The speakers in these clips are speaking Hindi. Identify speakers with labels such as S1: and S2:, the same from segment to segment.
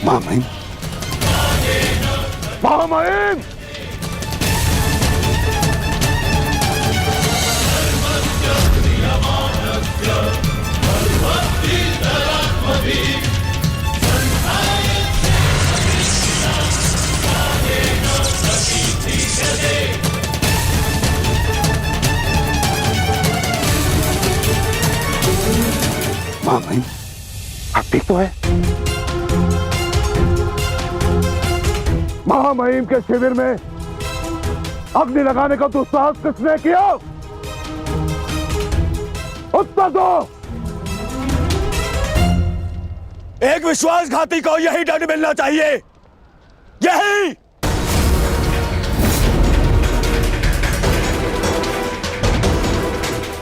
S1: महामहिम, महामहिम, महामहिम, आप ठीक तो है? महामहिम के शिविर में अग्नि लगाने का दुस्साहस किसने किया? उत्तर दो।
S2: एक विश्वासघाती को यही दंड मिलना चाहिए, यही।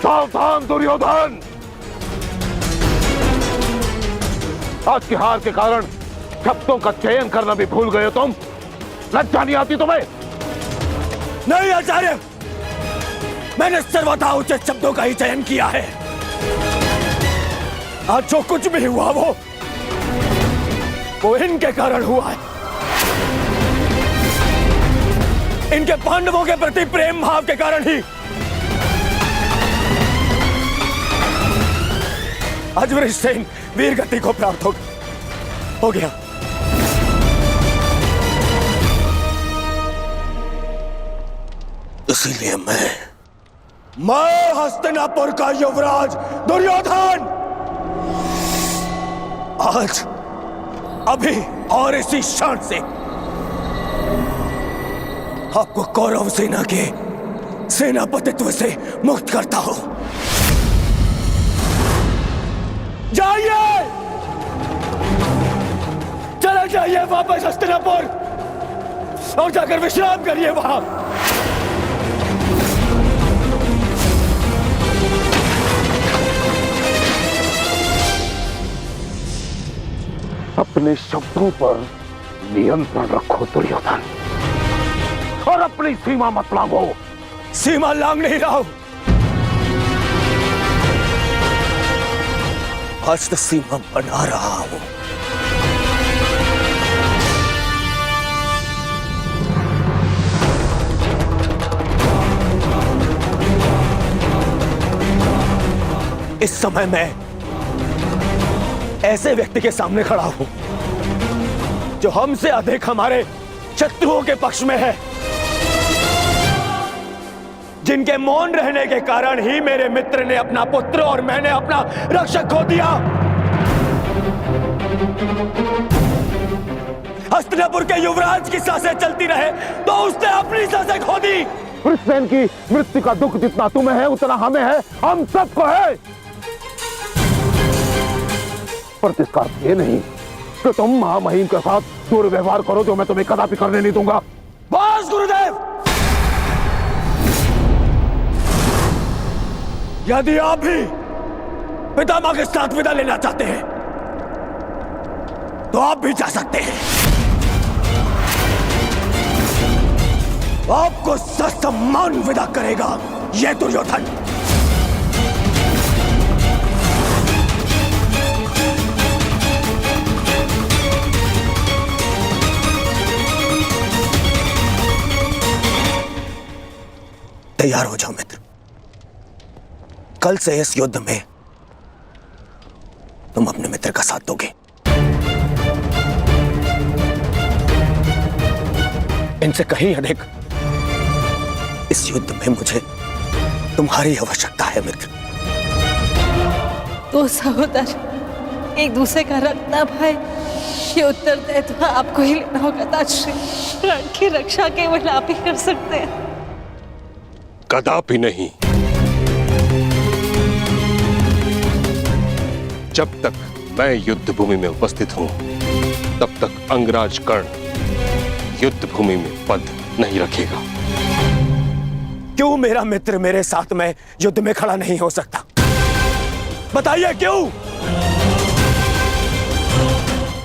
S1: सावधान दुर्योधन, आज की हार के कारण शब्दों का चयन करना भी भूल गए हो तुम। लज्जा नहीं आती तुम्हें?
S2: नहीं आचार्य, मैंने सर्वथा उचित शब्दों का ही चयन किया है। आज जो कुछ भी हुआ वो इनके कारण हुआ है। इनके पांडवों के प्रति प्रेम भाव के कारण ही आज वृषसेन वीर गति को प्राप्त हो गया। इसीलिए मैं हस्तिनापुर का युवराज दुर्योधन आज अभी और इसी क्षण से आपको कौरव सेना के सेनापतित्व से मुक्त करता हूं। जाइए, चले जाइए वापस हस्तिनापुर और जाकर विश्राम करिए वहां।
S1: अपने शब्दों पर नियंत्रण रखो दुर्योधन, और अपनी सीमा मत लांघो।
S2: सीमा लांघ नहीं रहा हूं, आज तो सीमा बना रहा हूं। इस समय मैं ऐसे व्यक्ति के सामने खड़ा हूं जो हमसे अधिक हमारे शत्रुओं के पक्ष में है, जिनके मौन रहने के कारण ही मेरे मित्र ने अपना पुत्र और मैंने अपना रक्षक खो दिया। हस्तिनापुर के युवराज की सांसें चलती रहे तो उसने अपनी सांसें खो दी।
S1: वृषसेन की मृत्यु का दुख जितना तुम्हें है उतना हमें है, हम सबको है। पर इसका अर्थ ये नहीं कि तुम महामहिम के साथ दुर्व्यवहार करो, जो मैं तुम्हें कदापि करने नहीं दूंगा।
S2: बस गुरुदेव, यदि आप भी पितामह के साथ विदा लेना चाहते हैं तो आप भी जा सकते हैं। आपको ससम्मान विदा करेगा यह दुर्योधन। तैयार हो जाओ मित्र, कल से इस युद्ध में तुम अपने मित्र का साथ दोगे। इनसे कहीं अधिक इस युद्ध में मुझे तुम्हारी आवश्यकता है मित्र।
S3: दो सहोदर एक दूसरे का रखना भाई, ये उत्तरदायित्व आपको ही लेना होगा ताजश्री। प्राण की रक्षा केवल आप ही कर सकते हैं।
S4: कदापि नहीं। जब तक मैं युद्ध भूमि में उपस्थित हूं तब तक अंगराज कर्ण युद्ध भूमि में पद नहीं रखेगा।
S2: क्यों मेरा मित्र मेरे साथ में युद्ध में खड़ा नहीं हो सकता? बताइए क्यों?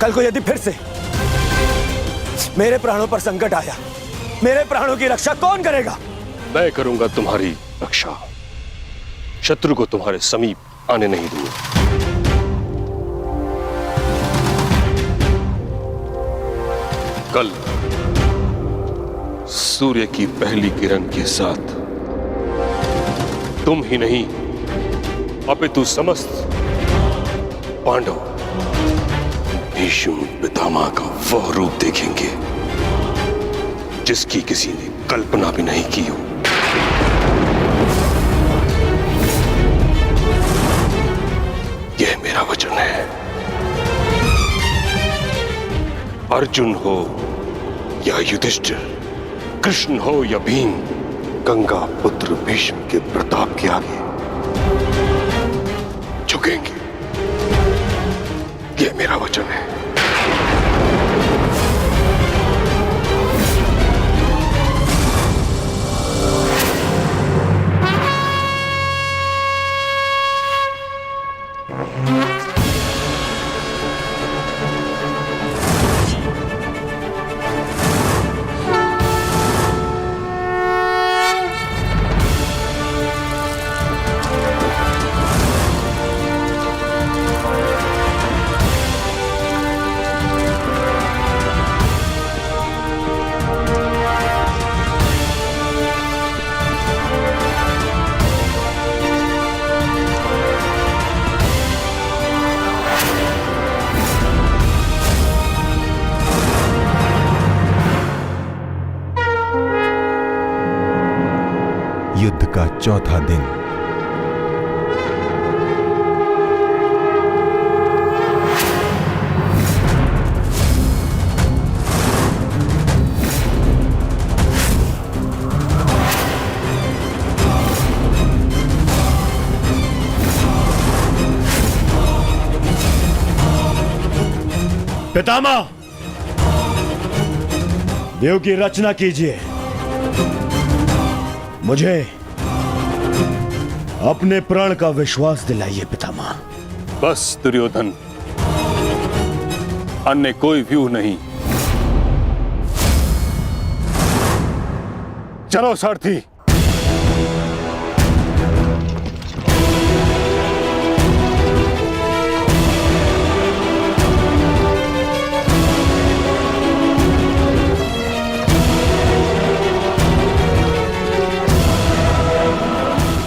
S2: कल को यदि फिर से मेरे प्राणों पर संकट आया, मेरे प्राणों की रक्षा कौन करेगा?
S4: मैं करूंगा तुम्हारी रक्षा। शत्रु को तुम्हारे समीप आने नहीं दूंगा। कल सूर्य की पहली किरण के साथ तुम ही नहीं अपितु समस्त पांडव भीष्म पितामह का वह रूप देखेंगे जिसकी किसी ने कल्पना भी नहीं की हो। यह मेरा वचन है। अर्जुन हो या युधिष्ठिर, कृष्ण हो या भीम, गंगा पुत्र भीष्म के प्रताप के आगे झुकेंगे। यह मेरा वचन है।
S5: युद्ध का चौथा दिन।
S6: पितामह, देव की रचना कीजिए। मुझे अपने प्राण का विश्वास दिलाइए पितामह।
S4: बस दुर्योधन, अन्य कोई व्यूह नहीं। चलो सारथी।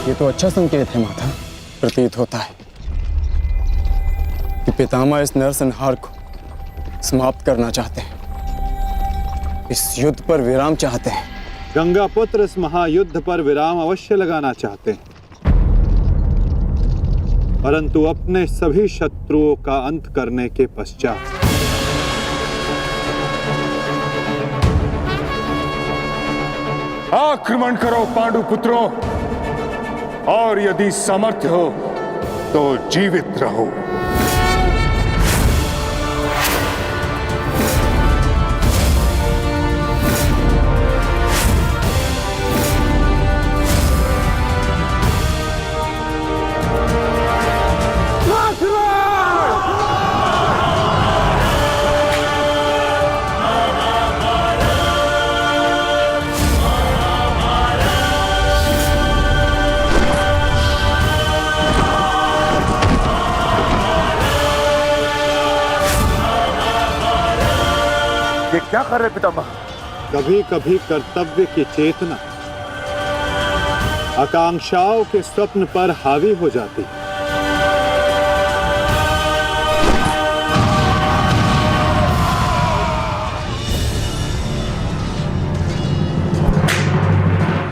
S2: ये तो अच्छा संकेत है माता। प्रतीत होता है कि पितामह इस नरसंहार को समाप्त करना चाहते हैं, इस युद्ध पर विराम चाहते हैं।
S7: गंगा पुत्र इस महायुद्ध पर विराम अवश्य लगाना चाहते हैं, परंतु अपने सभी शत्रुओं का अंत करने के पश्चात।
S8: आक्रमण करो पांडुपुत्रों, और यदि सामर्थ्य हो तो जीवित रहो।
S1: ये क्या कर रहे पितामह?
S7: कभी कभी कर्तव्य की चेतना आकांक्षाओं के स्वप्न पर हावी हो जाती।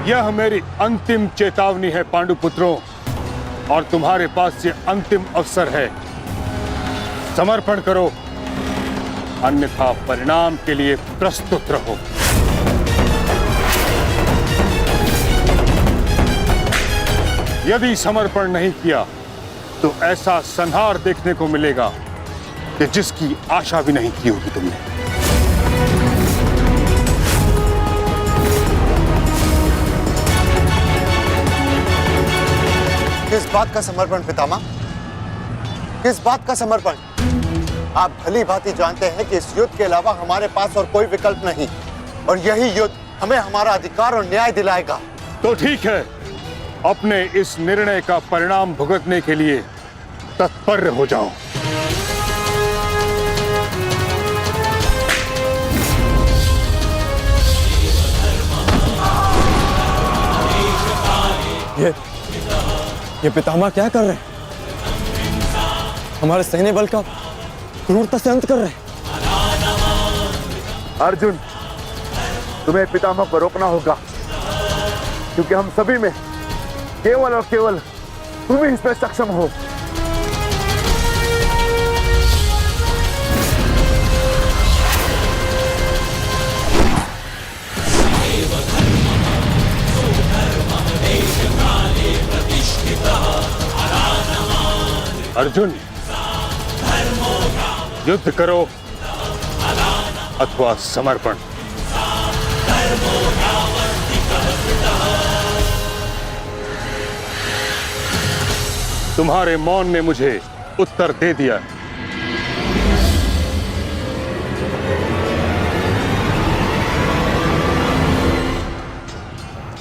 S8: यह मेरी अंतिम चेतावनी है पांडुपुत्रों, और तुम्हारे पास ये अंतिम अवसर है। समर्पण करो, अन्यथा परिणाम के लिए प्रस्तुत रहो। यदि समर्पण नहीं किया तो ऐसा संहार देखने को मिलेगा कि जिसकी आशा भी नहीं की होगी तुमने।
S9: किस बात का समर्पण पितामह? किस बात का समर्पण? आप भली भांति जानते हैं कि इस युद्ध के अलावा हमारे पास और कोई विकल्प नहीं, और यही युद्ध हमें हमारा अधिकार और न्याय दिलाएगा।
S8: तो ठीक है, अपने इस निर्णय का परिणाम भुगतने के लिए तत्पर हो जाओ।
S2: ये पितामह क्या कर रहे हैं? हमारे सैन्य बल का क्रूरता से अंत कर रहे हैं।
S1: अर्जुन, तुम्हें पितामह को रोकना होगा, क्योंकि हम सभी में केवल और केवल तुम ही इसमें सक्षम हो।
S8: अर्जुन, युद्ध करो अथवा समर्पण। तुम्हारे मौन ने मुझे उत्तर दे दिया।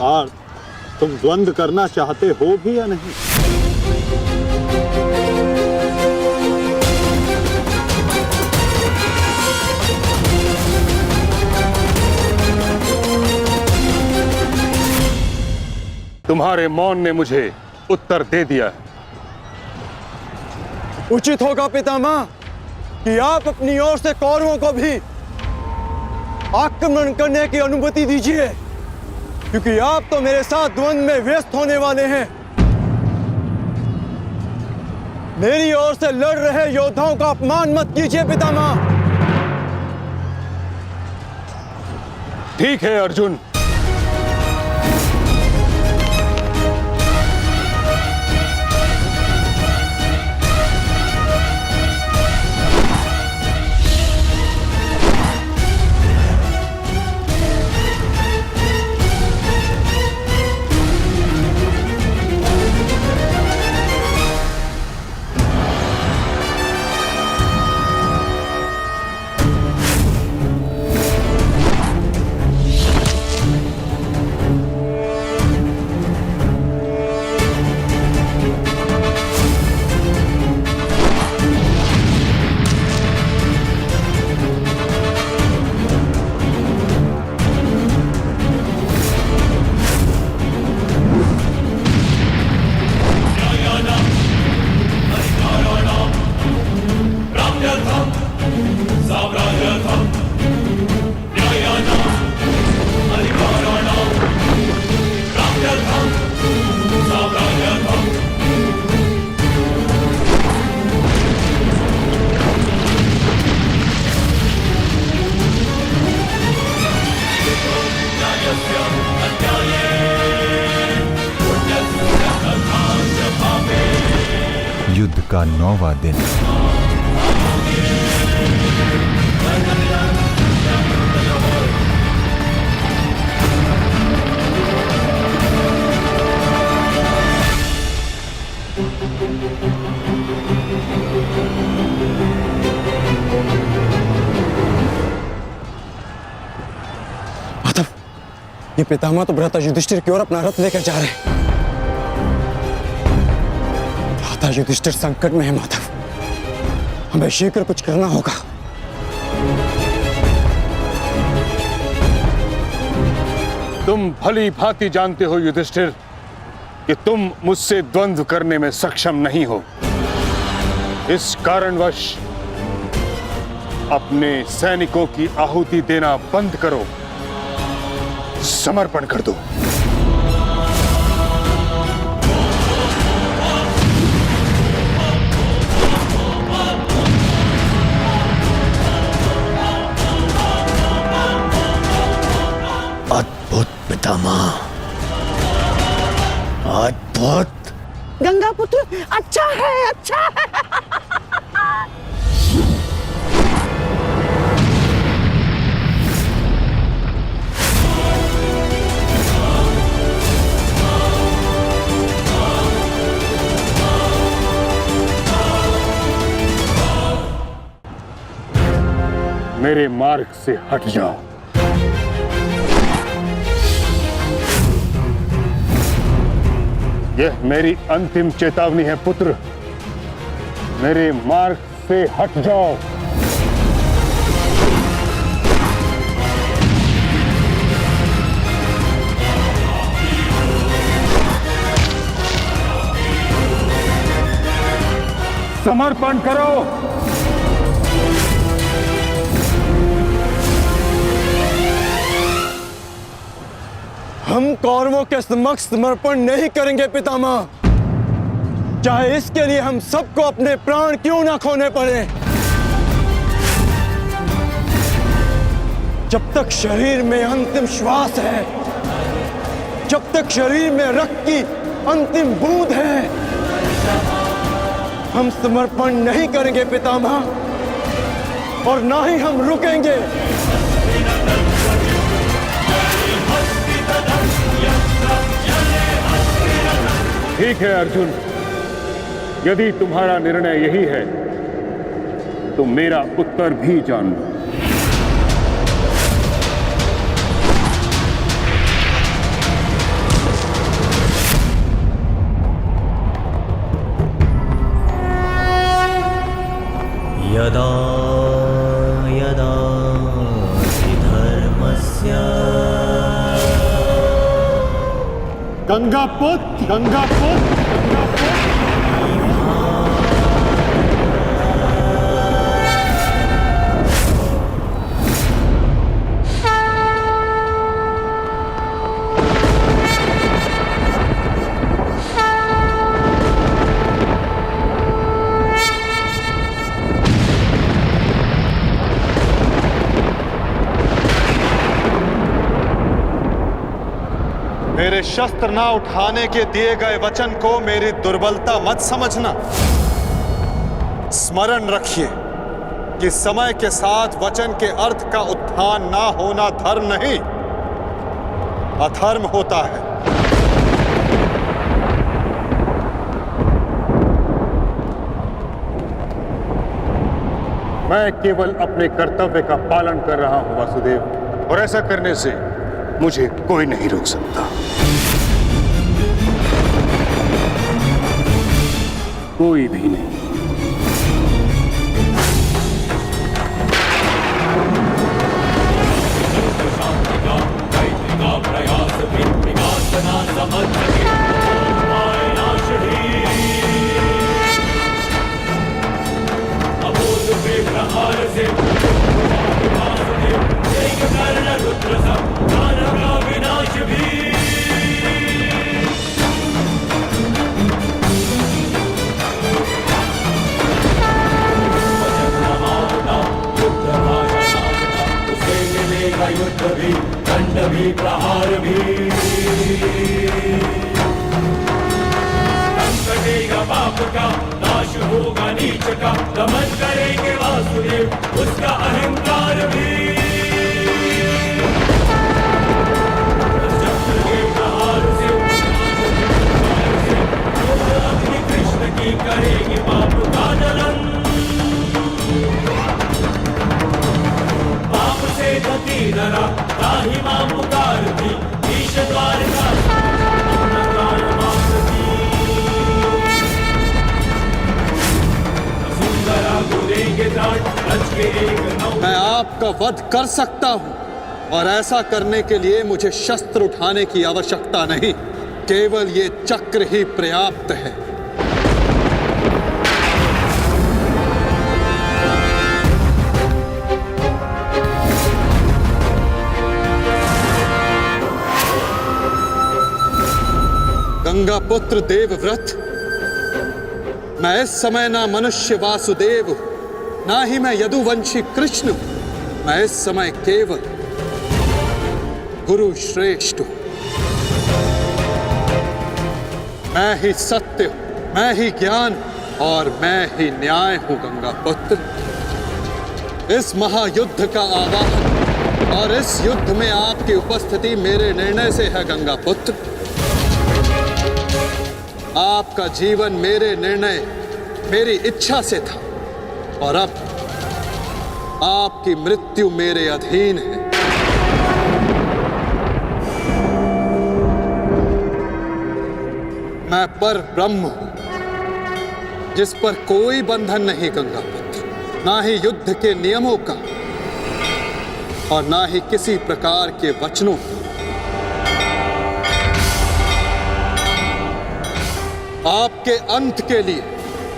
S7: पार्थ, तुम द्वंद्व करना चाहते हो भी या नहीं?
S8: तुम्हारे मौन ने मुझे उत्तर दे दिया।
S2: उचित होगा पितामह कि आप अपनी ओर से कौरवों को भी आक्रमण करने की अनुमति दीजिए, क्योंकि आप तो मेरे साथ द्वंद्व में व्यस्त होने वाले हैं। मेरी ओर से लड़ रहे योद्धाओं का अपमान मत कीजिए पितामह।
S8: ठीक है अर्जुन,
S5: युद्ध का 9वां दिन।
S2: माधव, ये पितामह तो भ्राता युधिष्ठिर की ओर अपना रथ लेकर जा रहे हैं। भ्राता युधिष्ठिर संकट में है माधव, हमें शीघ्र कुछ करना होगा।
S8: तुम भली भांति जानते हो युधिष्ठिर कि तुम मुझसे द्वंद्व करने में सक्षम नहीं हो। इस कारणवश अपने सैनिकों की आहुति देना बंद करो, समर्पण कर दो।
S6: अद्भुत पितामह, अद्भुत।
S3: गंगा पुत्र अच्छा है, अच्छा है।
S8: मेरे मार्ग से हट जाओ। यह मेरी अंतिम चेतावनी है पुत्र, मेरे मार्ग से हट जाओ। समर्पण करो।
S2: हम कौरवों के समक्ष समर्पण नहीं करेंगे पितामह, चाहे इसके लिए हम सबको अपने प्राण क्यों ना खोने पड़े। जब तक शरीर में अंतिम श्वास है, जब तक शरीर में रक्त की अंतिम बूंद है, हम समर्पण नहीं करेंगे पितामह, और ना ही हम रुकेंगे।
S8: ठीक है अर्जुन, यदि तुम्हारा निर्णय यही है तो मेरा उत्तर भी जान लो।
S6: यदा यदा हि धर्मस्य
S8: गंगापुत्र, गंगापुत्र,
S10: मेरे शस्त्र ना उठाने के दिए गए वचन को मेरी दुर्बलता मत समझना। स्मरण रखिए कि समय के साथ वचन के अर्थ का उत्थान ना होना धर्म नहीं, अधर्म होता है।
S8: मैं केवल अपने कर्तव्य का पालन कर रहा हूं वासुदेव, और ऐसा करने से मुझे कोई नहीं रोक सकता। कोई भी नहीं।
S6: युद्ध भी, दंड भी, प्रहार भी, कटेगा पाप का, नाश होगा नीच का, दमन करेंगे वासुदेव उसका अहंकार भी। चक्र के प्रहार से अग्नि कृष्ण की करेगी पाप का दलन। पाप से गति डरा ताहि मां पुकार थी, ईश द्वार का
S10: मैं आपका वध कर सकता हूं, और ऐसा करने के लिए मुझे शस्त्र उठाने की आवश्यकता नहीं, केवल ये चक्र ही पर्याप्त है। गंगापुत्र देवव्रत, मैं इस समय ना मनुष्य वासुदेव हूं, ना ही मैं यदुवंशी कृष्ण हूं, मैं इस समय केवल गुरु श्रेष्ठ हूं। मैं ही सत्य हूं, मैं ही ज्ञान और मैं ही न्याय हूं गंगापुत्र। इस महायुद्ध का आवाहन और इस युद्ध में आपकी उपस्थिति मेरे निर्णय से है गंगापुत्र। आपका जीवन मेरे निर्णय, मेरी इच्छा से था, और अब आपकी मृत्यु मेरे अधीन है। मैं पर ब्रह्म हूं, जिस पर कोई बंधन नहीं गंगा पुत्र, ना ही युद्ध के नियमों का और ना ही किसी प्रकार के वचनों का। आपके अंत के लिए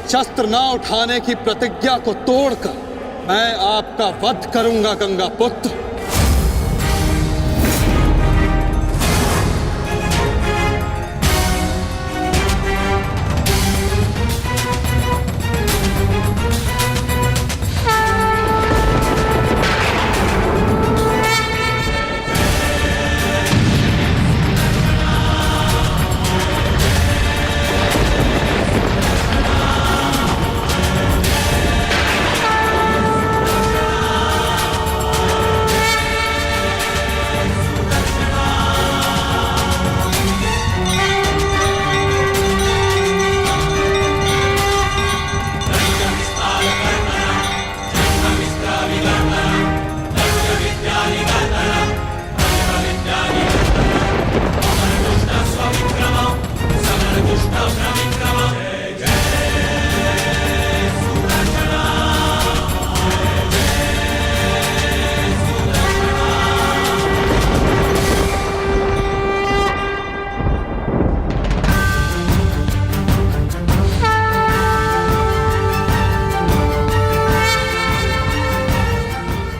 S10: शस्त्र ना उठाने की प्रतिज्ञा को तोड़कर मैं आपका वध करूंगा गंगा पुत्र।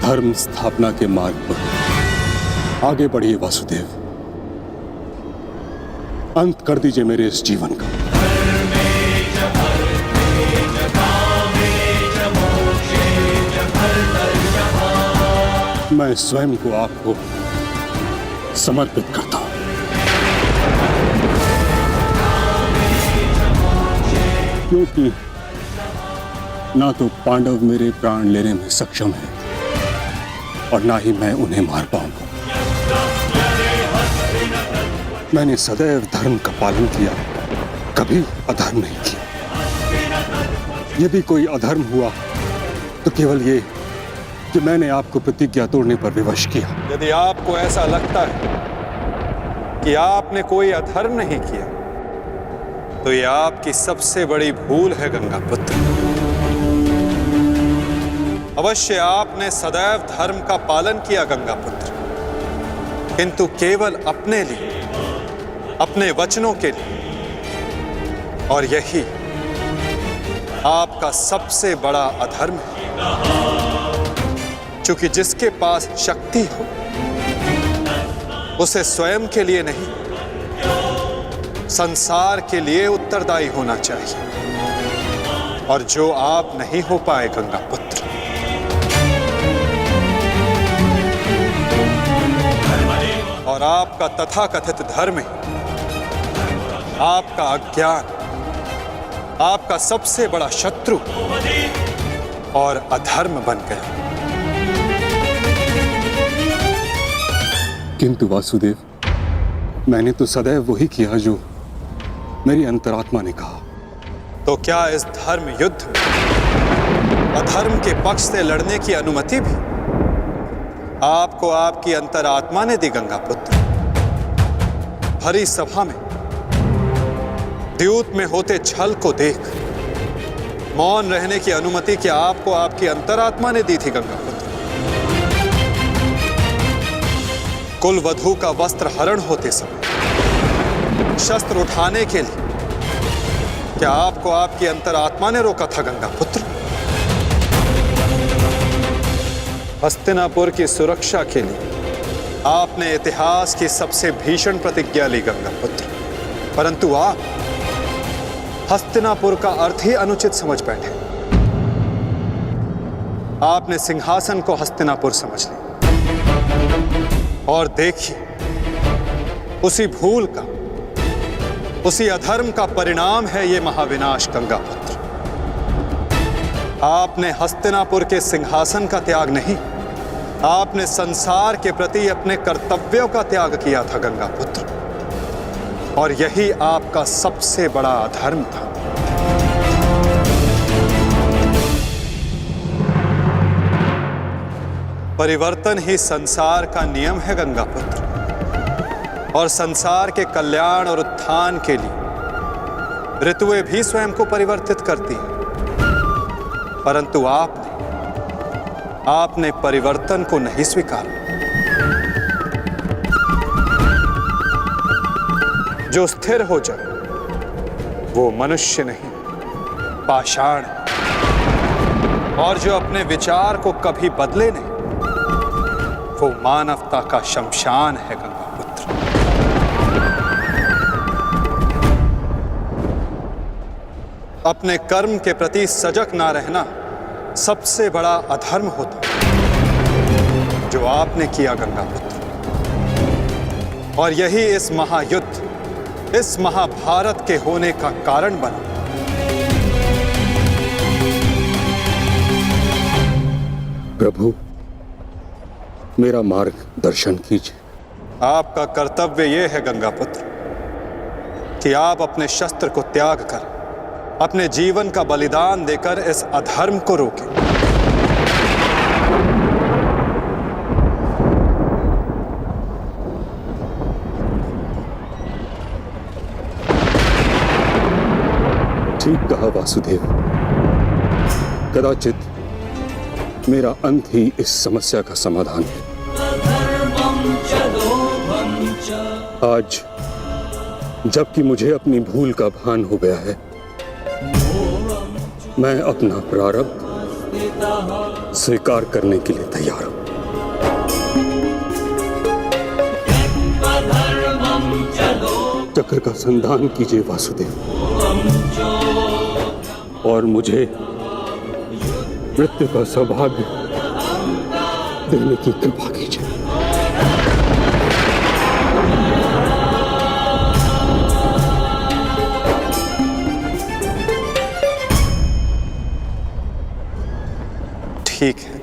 S4: धर्म स्थापना के मार्ग पर आगे बढ़िए वासुदेव। अंत कर दीजिए मेरे इस जीवन का। मैं स्वयं को आपको समर्पित करता हूं। क्योंकि ना तो पांडव मेरे प्राण लेने में सक्षम है और ना ही मैं उन्हें मार पाऊंगा। मैंने सदैव धर्म का पालन किया, कभी अधर्म नहीं किया। यदि कोई अधर्म हुआ तो केवल ये कि मैंने आपको प्रतिज्ञा तोड़ने पर विवश किया।
S10: यदि आपको ऐसा लगता है कि आपने कोई अधर्म नहीं किया तो यह आपकी सबसे बड़ी भूल है गंगा पुत्र। अवश्य आपने सदैव धर्म का पालन किया गंगा पुत्र, किंतु केवल अपने लिए, अपने वचनों के लिए, और यही आपका सबसे बड़ा अधर्म है। क्योंकि जिसके पास शक्ति हो उसे स्वयं के लिए नहीं, संसार के लिए उत्तरदायी होना चाहिए, और जो आप नहीं हो पाए गंगा पुत्र। और आपका तथाकथित धर्म ही आपका अज्ञान, आपका सबसे बड़ा शत्रु और अधर्म बन गया।
S4: किंतु वासुदेव, मैंने तो सदैव वही किया जो मेरी अंतरात्मा ने कहा।
S10: तो क्या इस धर्म युद्ध में अधर्म के पक्ष से लड़ने की अनुमति भी आपको आपकी अंतरात्मा ने दी गंगा पुत्र? भरी सभा में द्यूत में होते छल को देख मौन रहने की अनुमति क्या आपको आपकी अंतरात्मा ने दी थी गंगा पुत्र? कुल वधू का वस्त्र हरण होते समय शस्त्र उठाने के लिए क्या आपको आपकी अंतरात्मा ने रोका था गंगा पुत्र? हस्तिनापुर की सुरक्षा के लिए आपने इतिहास की सबसे भीषण प्रतिज्ञा ली गंगा पुत्र, परंतु आप हस्तिनापुर का अर्थ ही अनुचित समझ बैठे। आपने सिंहासन को हस्तिनापुर समझ लिया और देखिए उसी भूल का, उसी अधर्म का परिणाम है ये महाविनाश गंगा पुत्र। आपने हस्तिनापुर के सिंहासन का त्याग नहीं, आपने संसार के प्रति अपने कर्तव्यों का त्याग किया था गंगा पुत्र, और यही आपका सबसे बड़ा अधर्म था। परिवर्तन ही संसार का नियम है गंगा पुत्र, और संसार के कल्याण और उत्थान के लिए ऋतुएं भी स्वयं को परिवर्तित करती हैं। परंतु आपने परिवर्तन को नहीं स्वीकारा। जो स्थिर हो जाए वो मनुष्य नहीं, पाषाण है। और जो अपने विचार को कभी बदले नहीं, वो मानवता का शमशान है गंगा पुत्र। अपने कर्म के प्रति सजग ना रहना सबसे बड़ा अधर्म होता है, जो आपने किया गंगा पुत्र। और यही इस महायुद्ध, इस महाभारत के होने का कारण बना।
S4: प्रभु, मेरा मार्ग दर्शन कीजिए।
S10: आपका कर्तव्य यह है गंगा पुत्र कि आप अपने शस्त्र को त्याग कर अपने जीवन का बलिदान देकर इस अधर्म को रोकें।
S4: ठीक कहा वासुदेव। कदाचित मेरा अंत ही इस समस्या का समाधान है। आज जबकि मुझे अपनी भूल का भान हो गया है, मैं अपना प्रारब्ध स्वीकार करने के लिए तैयार हूं। चक्र का संधान कीजिए वासुदेव, और मुझे मृत्यु का सौभाग्य देने की कृपा कीजिए।
S10: ठीक है,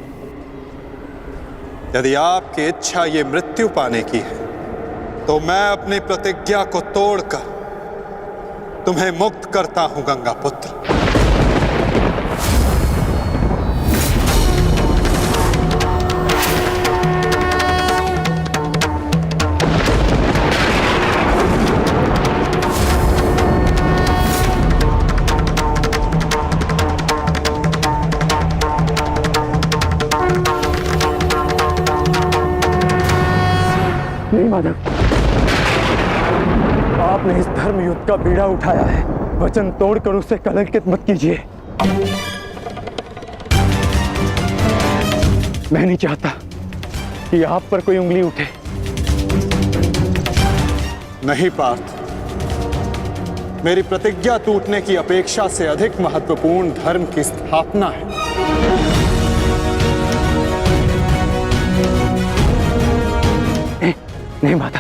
S10: यदि आपकी इच्छा ये मृत्यु पाने की है, तो मैं अपनी प्रतिज्ञा को तोड़कर तुम्हें मुक्त करता हूं गंगा पुत्र।
S2: नहीं माधव, आपने इस धर्म युद्ध का बीड़ा उठाया है, वचन तोड़कर उसे कलंकित मत कीजिए। मैं नहीं चाहता कि आप पर कोई उंगली उठे।
S10: नहीं पार्थ, मेरी प्रतिज्ञा टूटने की अपेक्षा से अधिक महत्वपूर्ण धर्म की स्थापना है।
S2: नहीं माधव,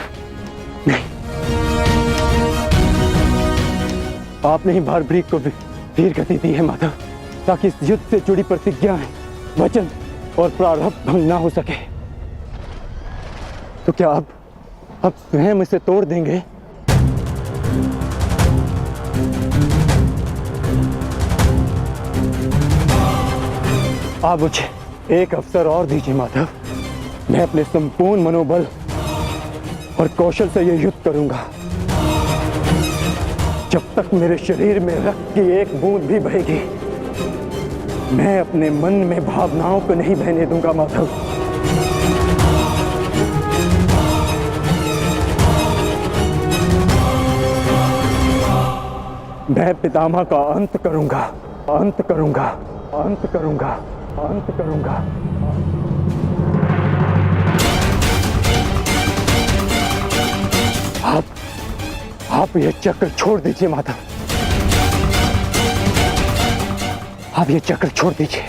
S2: नहीं। आपने ही भारभृग को धीर गति दी है माधव, ताकि इस युद्ध से जुड़ी प्रतिज्ञाएं, वचन और प्रारब्ध भंग ना हो सके। तो क्या आप स्वयं इसे तोड़ देंगे? आप मुझे एक अवसर और दीजिए माधव। मैं अपने संपूर्ण मनोबल और कौशल से यह युद्ध करूंगा। जब तक मेरे शरीर में रक्त की एक बूंद भी बहेगी, मैं अपने मन में भावनाओं को नहीं बहने दूंगा माधव। मैं पितामह का अंत करूंगा, अंत करूंगा, अंत करूंगा, अंत करूंगा। आप ये चक्र छोड़ दीजिए माधव, आप ये चक्र छोड़ दीजिए।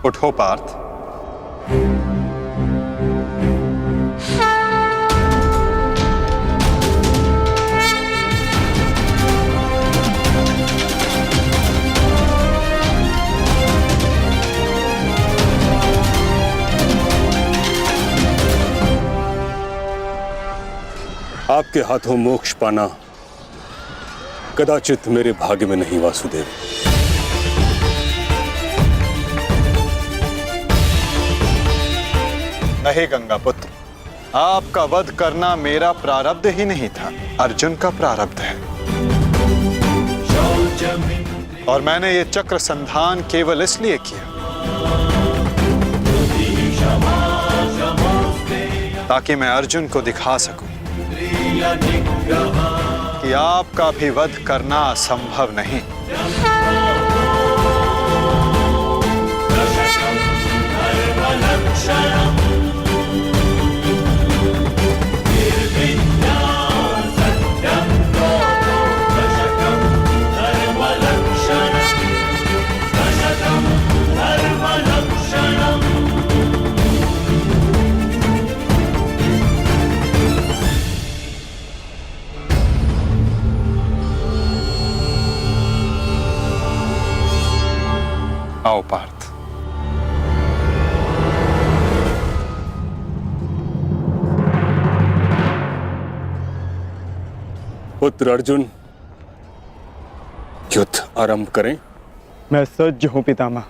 S10: उठो पार्थ।
S8: आपके हाथों मोक्ष पाना कदाचित मेरे भाग्य में नहीं वासुदेव।
S10: नहीं गंगा पुत्र, आपका वध करना मेरा प्रारब्ध ही नहीं था, अर्जुन का प्रारब्ध है। और मैंने ये चक्र संधान केवल इसलिए किया ताकि मैं अर्जुन को दिखा सकूं कि आपका भी वध करना असंभव नहीं। आओ पार्थ।
S8: पुत्र अर्जुन, युद्ध आरंभ करें।
S2: मैं सज्ज हूं पितामह।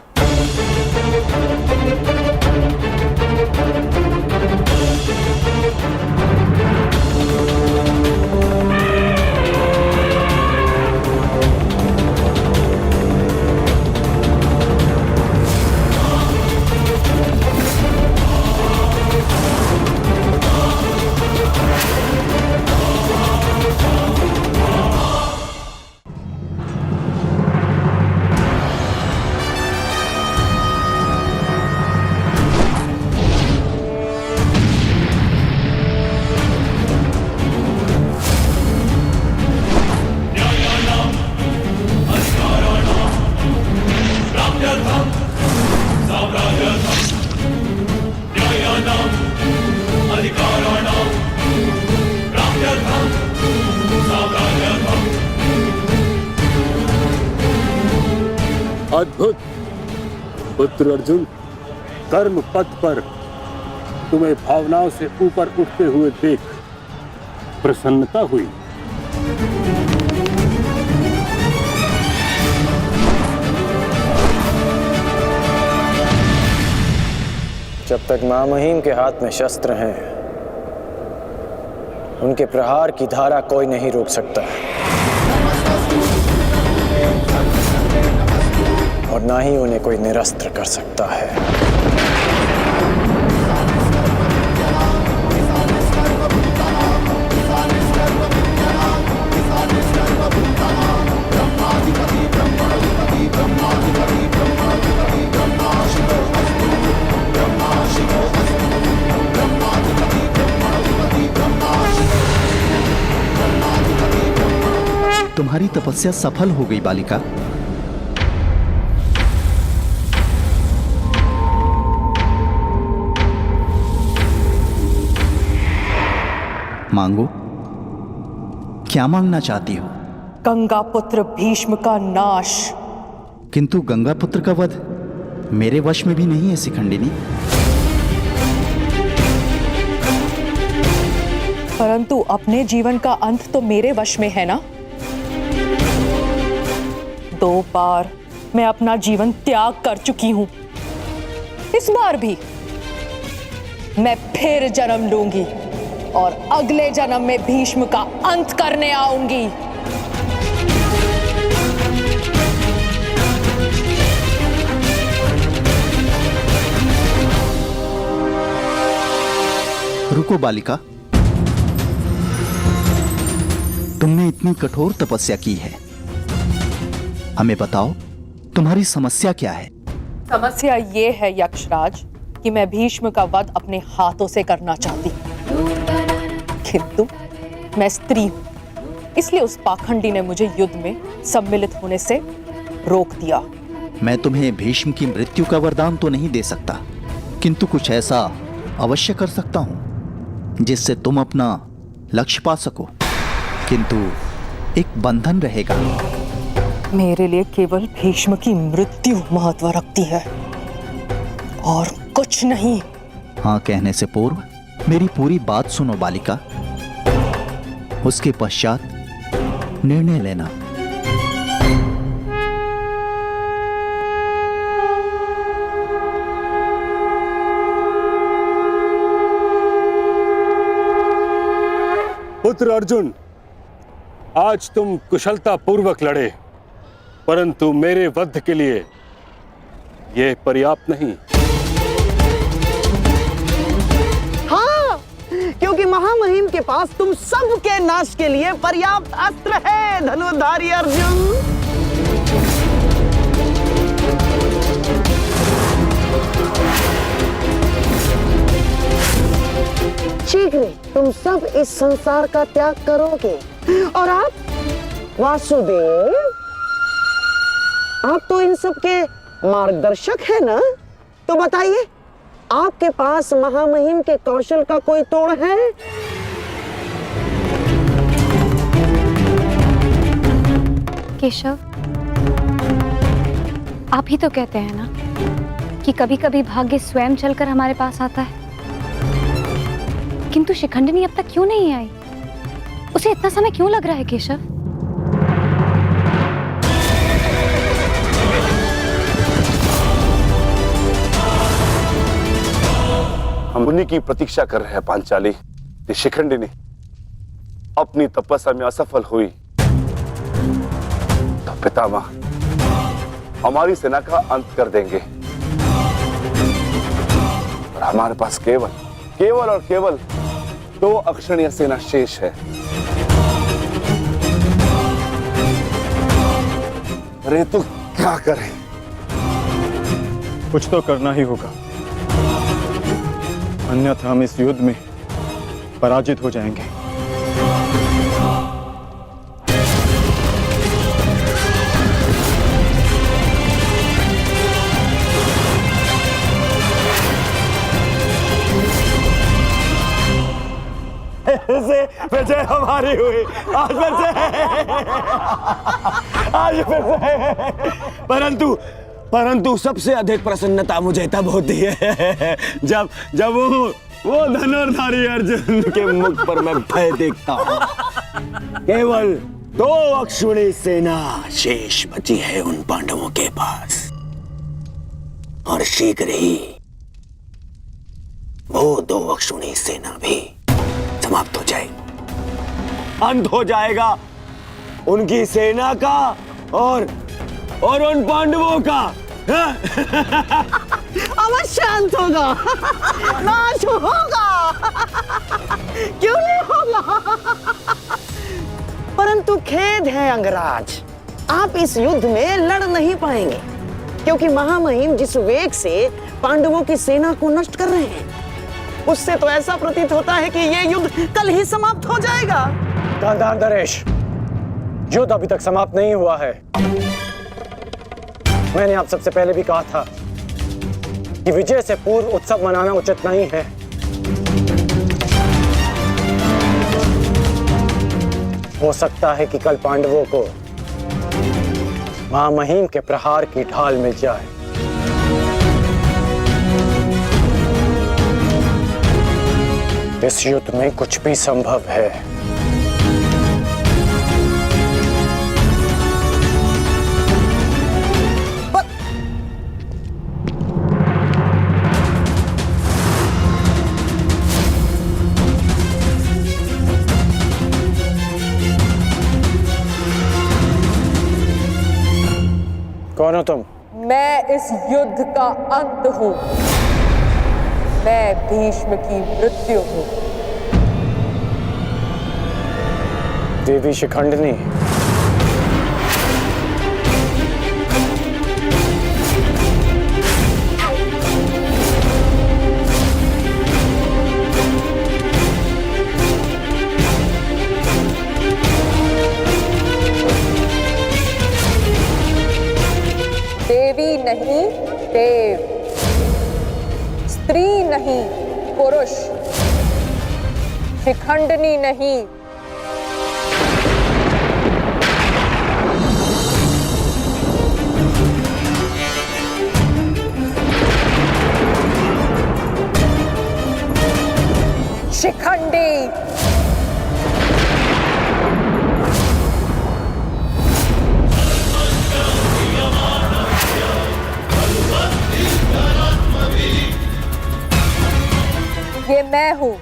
S8: अद्भुत पुत्र अर्जुन, कर्म पथ पर तुम्हें भावनाओं से ऊपर उठते हुए देख प्रसन्नता हुई।
S2: जब तक महामहिम के हाथ में शस्त्र हैं, उनके प्रहार की धारा कोई नहीं रोक सकता और ना ही उन्हें कोई निरस्त्र कर सकता है।
S11: तुम्हारी तपस्या सफल हो गई बालिका। मांगो, क्या मांगना चाहती हो?
S3: गंगा पुत्र भीष्म का नाश।
S11: किंतु गंगा पुत्र का वध मेरे वश में भी नहीं है शिखंडिनी।
S3: परंतु अपने जीवन का अंत तो मेरे वश में है ना। 2 बार मैं अपना जीवन त्याग कर चुकी हूं। इस बार भी मैं फिर जन्म लूंगी और अगले जन्म में भीष्म का अंत करने आऊंगी।
S11: रुको बालिका, तुमने इतनी कठोर तपस्या की है, हमें बताओ तुम्हारी समस्या क्या है?
S3: समस्या ये है यक्षराज कि मैं भीष्म का वध अपने हाथों से करना चाहती हूँ, किंतु मैं स्त्री हूं, इसलिए उस पाखंडी ने मुझे युद्ध में सम्मिलित होने से रोक दिया
S11: मैं तुम्हें भीष्म की मृत्यु का वरदान तो नहीं दे सकता, किंतु कुछ ऐसा अवश्य कर सकता हूं जिससे तुम अपना लक्ष्य पा सको। किंतु एक बंधन रहेगा।
S3: मेरे लिए केवल भीष्म की मृत्यु महत्व रखती है और कुछ नहीं।
S11: हाँ कहने से पूर्व मेरी पूरी बात सुनो बालिका, उसके पश्चात निर्णय लेना।
S8: पुत्र अर्जुन, आज तुम कुशलता पूर्वक लड़े, परंतु मेरे वध के लिए यह पर्याप्त नहीं।
S12: हाँ, क्योंकि महामहिम के पास तुम सब के नाश के लिए पर्याप्त अस्त्र है धनुर्धारी अर्जुन। शीघ्र तुम सब इस संसार का त्याग करोगे और आप वासुदेव, आप तो इन सब के मार्गदर्शक है ना, तो बताइए आपके पास महामहिम के कौशल का कोई तोड़ है?
S13: केशव, आप ही तो कहते हैं ना कि कभी कभी भाग्य स्वयं चलकर हमारे पास आता है, किंतु शिखंडिनी अब तक क्यों नहीं आई? उसे इतना समय क्यों लग रहा है केशव?
S1: हम उन्हीं की प्रतीक्षा कर रहे हैं पांचाली। कि शिखंडिनी अपनी तपस्या में असफल हुई तो पितामह हमारी सेना का अंत कर देंगे और हमारे पास केवल और केवल 2 अक्षणीय सेना शेष है। अरे तो क्या करें?
S2: कुछ तो करना ही होगा, अन्यथा हम इस युद्ध में पराजित हो जाएंगे।
S12: विजय हमारी हुई आज फिर से। परंतु सबसे अधिक प्रसन्नता मुझे तब होती है जब वो धनुर्धारी अर्जुन के मुख पर मैं भय देखता हूँ। केवल 2 अक्षुणी सेना शेष बची है उन पांडवों के पास और शीघ्र ही वो 2 अक्षुणी सेना भी समाप्त हो जाएगी। अंत हो जाएगा उनकी सेना का और उन पांडवों का। अवश्य अंत होगा, नाश होगा, क्यों नहीं होगा? परंतु खेद है अंगराज, आप इस युद्ध में लड़ नहीं पाएंगे, क्योंकि महामहिम जिस वेग से पांडवों की सेना को नष्ट कर रहे हैं, उससे तो ऐसा प्रतीत होता है कि ये युद्ध कल ही समाप्त हो जाएगा।
S2: गांधार नरेश, युद्ध अभी तक समाप्त नहीं हुआ है। मैंने आप सबसे पहले भी कहा था कि विजय से पूर्व उत्सव मनाना उचित नहीं है। हो सकता है कि कल पांडवों को महामहिम के प्रहार की ढाल मिल जाए। इस युद्ध में कुछ भी संभव है। कौन हो तुम?
S3: मैं इस युद्ध का अंत हूं। मैं भीष्म की मृत्यु हूं।
S2: देवी शिखंडिनी,
S3: देवी देवी नहीं देव, स्त्री नहीं पुरुष, शिखंडनी नहीं शिखंडी। ये मैं हूं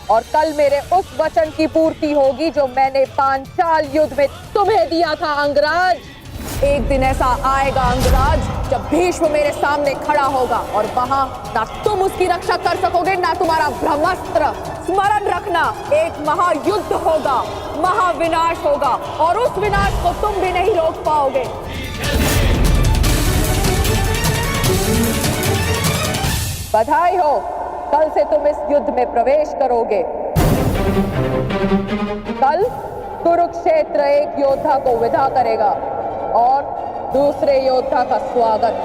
S3: और कल मेरे उस वचन की पूर्ति होगी जो मैंने पांचाल युद्ध में तुम्हें दिया था अंगराज। एक दिन ऐसा आएगा अंगराज जब भीष्म मेरे सामने खड़ा होगा और वहां ना तुम उसकी रक्षा कर सकोगे ना तुम्हारा ब्रह्मास्त्र। स्मरण रखना, एक महायुद्ध होगा, महाविनाश होगा और उस विनाश को तुम भी नहीं रोक पाओगे। बधाई हो, कल से तुम इस युद्ध में प्रवेश करोगे। कल कुरुक्षेत्र एक योद्धा को विदा करेगा और दूसरे योद्धा का स्वागत।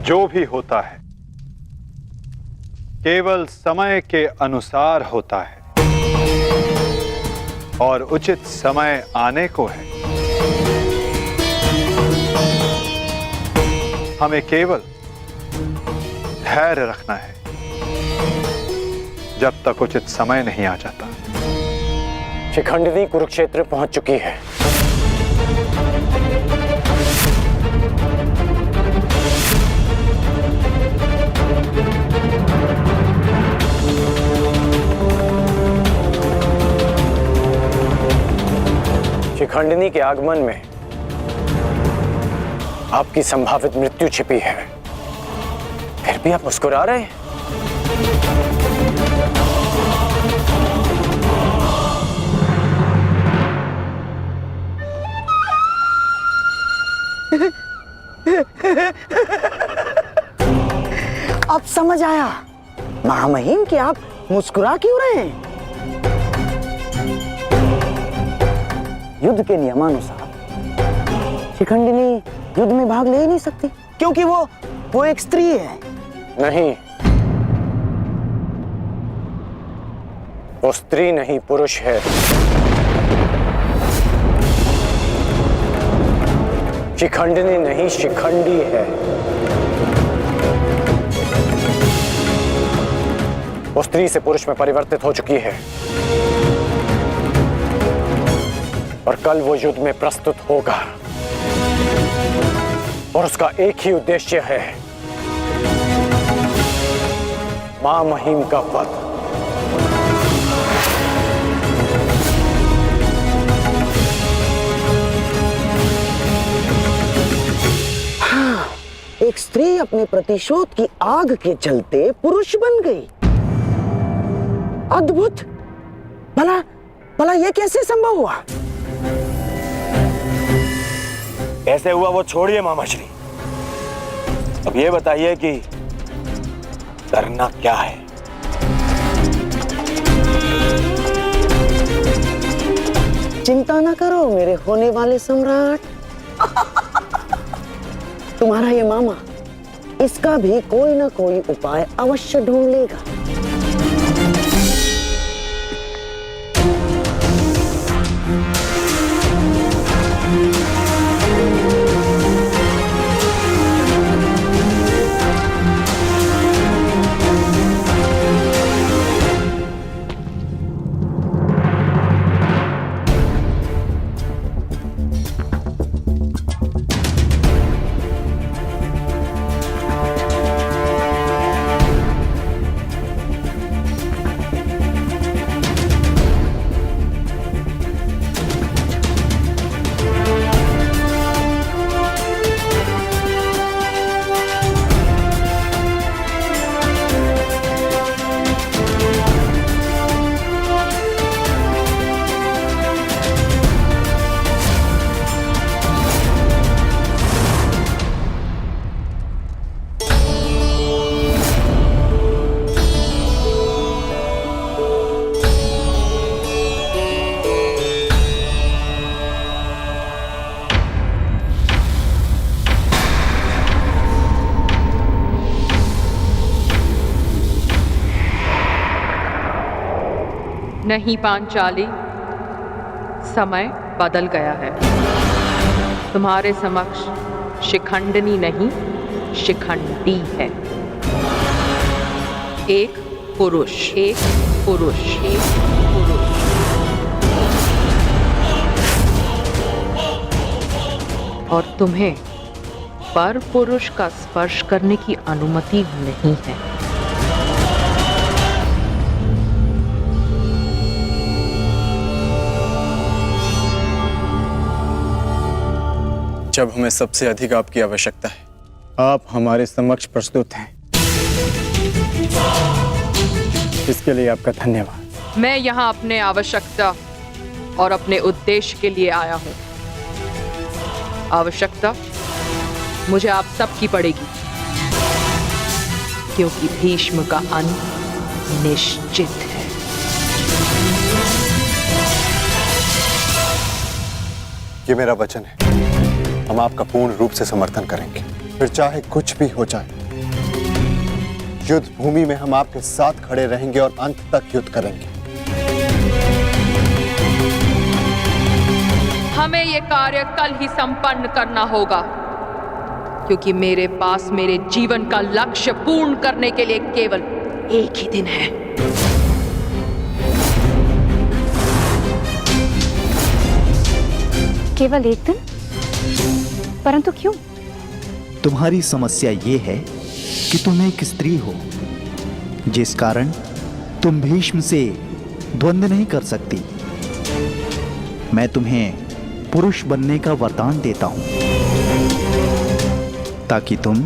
S7: जो भी होता है केवल समय के अनुसार होता है और उचित समय आने को है। हमें केवल धैर्य रखना है जब तक उचित समय नहीं आ जाता।
S12: शिखंडिनी कुरुक्षेत्र पहुंच चुकी है। शिखंडिनी के आगमन में आपकी संभावित मृत्यु छिपी है, फिर भी आप मुस्कुरा रहे हैं।
S14: अब समझ आया महामहिम कि आप मुस्कुरा क्यों रहे हैं। युद्ध के नियमानुसार शिखंडिनी युद्ध में भाग ले ही नहीं सकती क्योंकि वो एक स्त्री है।
S12: नहीं, वो स्त्री नहीं पुरुष है। शिखंडिनी नहीं शिखंडी है। वो स्त्री से पुरुष में परिवर्तित हो चुकी है और कल वो युद्ध में प्रस्तुत होगा और उसका एक ही उद्देश्य है, मां महिम का वध।
S14: हाँ, एक स्त्री अपने प्रतिशोध की आग के चलते पुरुष बन गई। अद्भुत। भला यह कैसे संभव हुआ?
S12: कैसे हुआ वो छोड़िए मामाश्री, अब ये बताइए कि करना क्या है।
S14: चिंता ना करो मेरे होने वाले सम्राट। तुम्हारा ये मामा इसका भी कोई ना कोई उपाय अवश्य ढूंढ लेगा।
S3: नहीं पांचाली, समय बदल गया है। तुम्हारे समक्ष शिखंडनी नहीं, शिखंडी है। एक पुरुष, एक पुरुष, एक पुरुष। और तुम्हें पर पुरुष का स्पर्श करने की अनुमति नहीं है।
S2: जब हमें सबसे अधिक आपकी आवश्यकता है, आप हमारे समक्ष प्रस्तुत हैं। इसके लिए आपका धन्यवाद।
S3: मैं यहाँ अपने आवश्यकता और अपने उद्देश्य के लिए आया हूँ। आवश्यकता मुझे आप सबकी पड़ेगी, क्योंकि भीष्म का अंत निश्चित है।
S9: ये मेरा वचन है, हम आपका पूर्ण रूप से समर्थन करेंगे, फिर चाहे कुछ भी हो जाए। युद्ध भूमि में हम आपके साथ खड़े रहेंगे और अंत तक युद्ध करेंगे।
S3: हमें ये कार्य कल ही संपन्न करना होगा, क्योंकि मेरे पास मेरे जीवन का लक्ष्य पूर्ण करने के लिए केवल एक ही दिन है।
S13: केवल एक दिन? परंतु क्यों?
S11: तुम्हारी समस्या ये है कि तुम एक स्त्री हो, जिस कारण तुम भीष्म से द्वंद्व नहीं कर सकती। मैं तुम्हें पुरुष बनने का वरदान देता हूं, ताकि तुम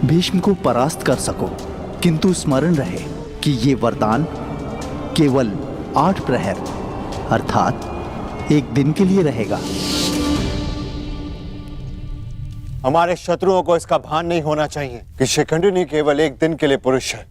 S11: भीष्म को परास्त कर सको। किंतु स्मरण रहे कि ये वरदान केवल 8 प्रहर अर्थात एक दिन के लिए रहेगा।
S9: हमारे शत्रुओं को इसका भान नहीं होना चाहिए कि शिखंडिनी केवल एक दिन के लिए पुरुष है।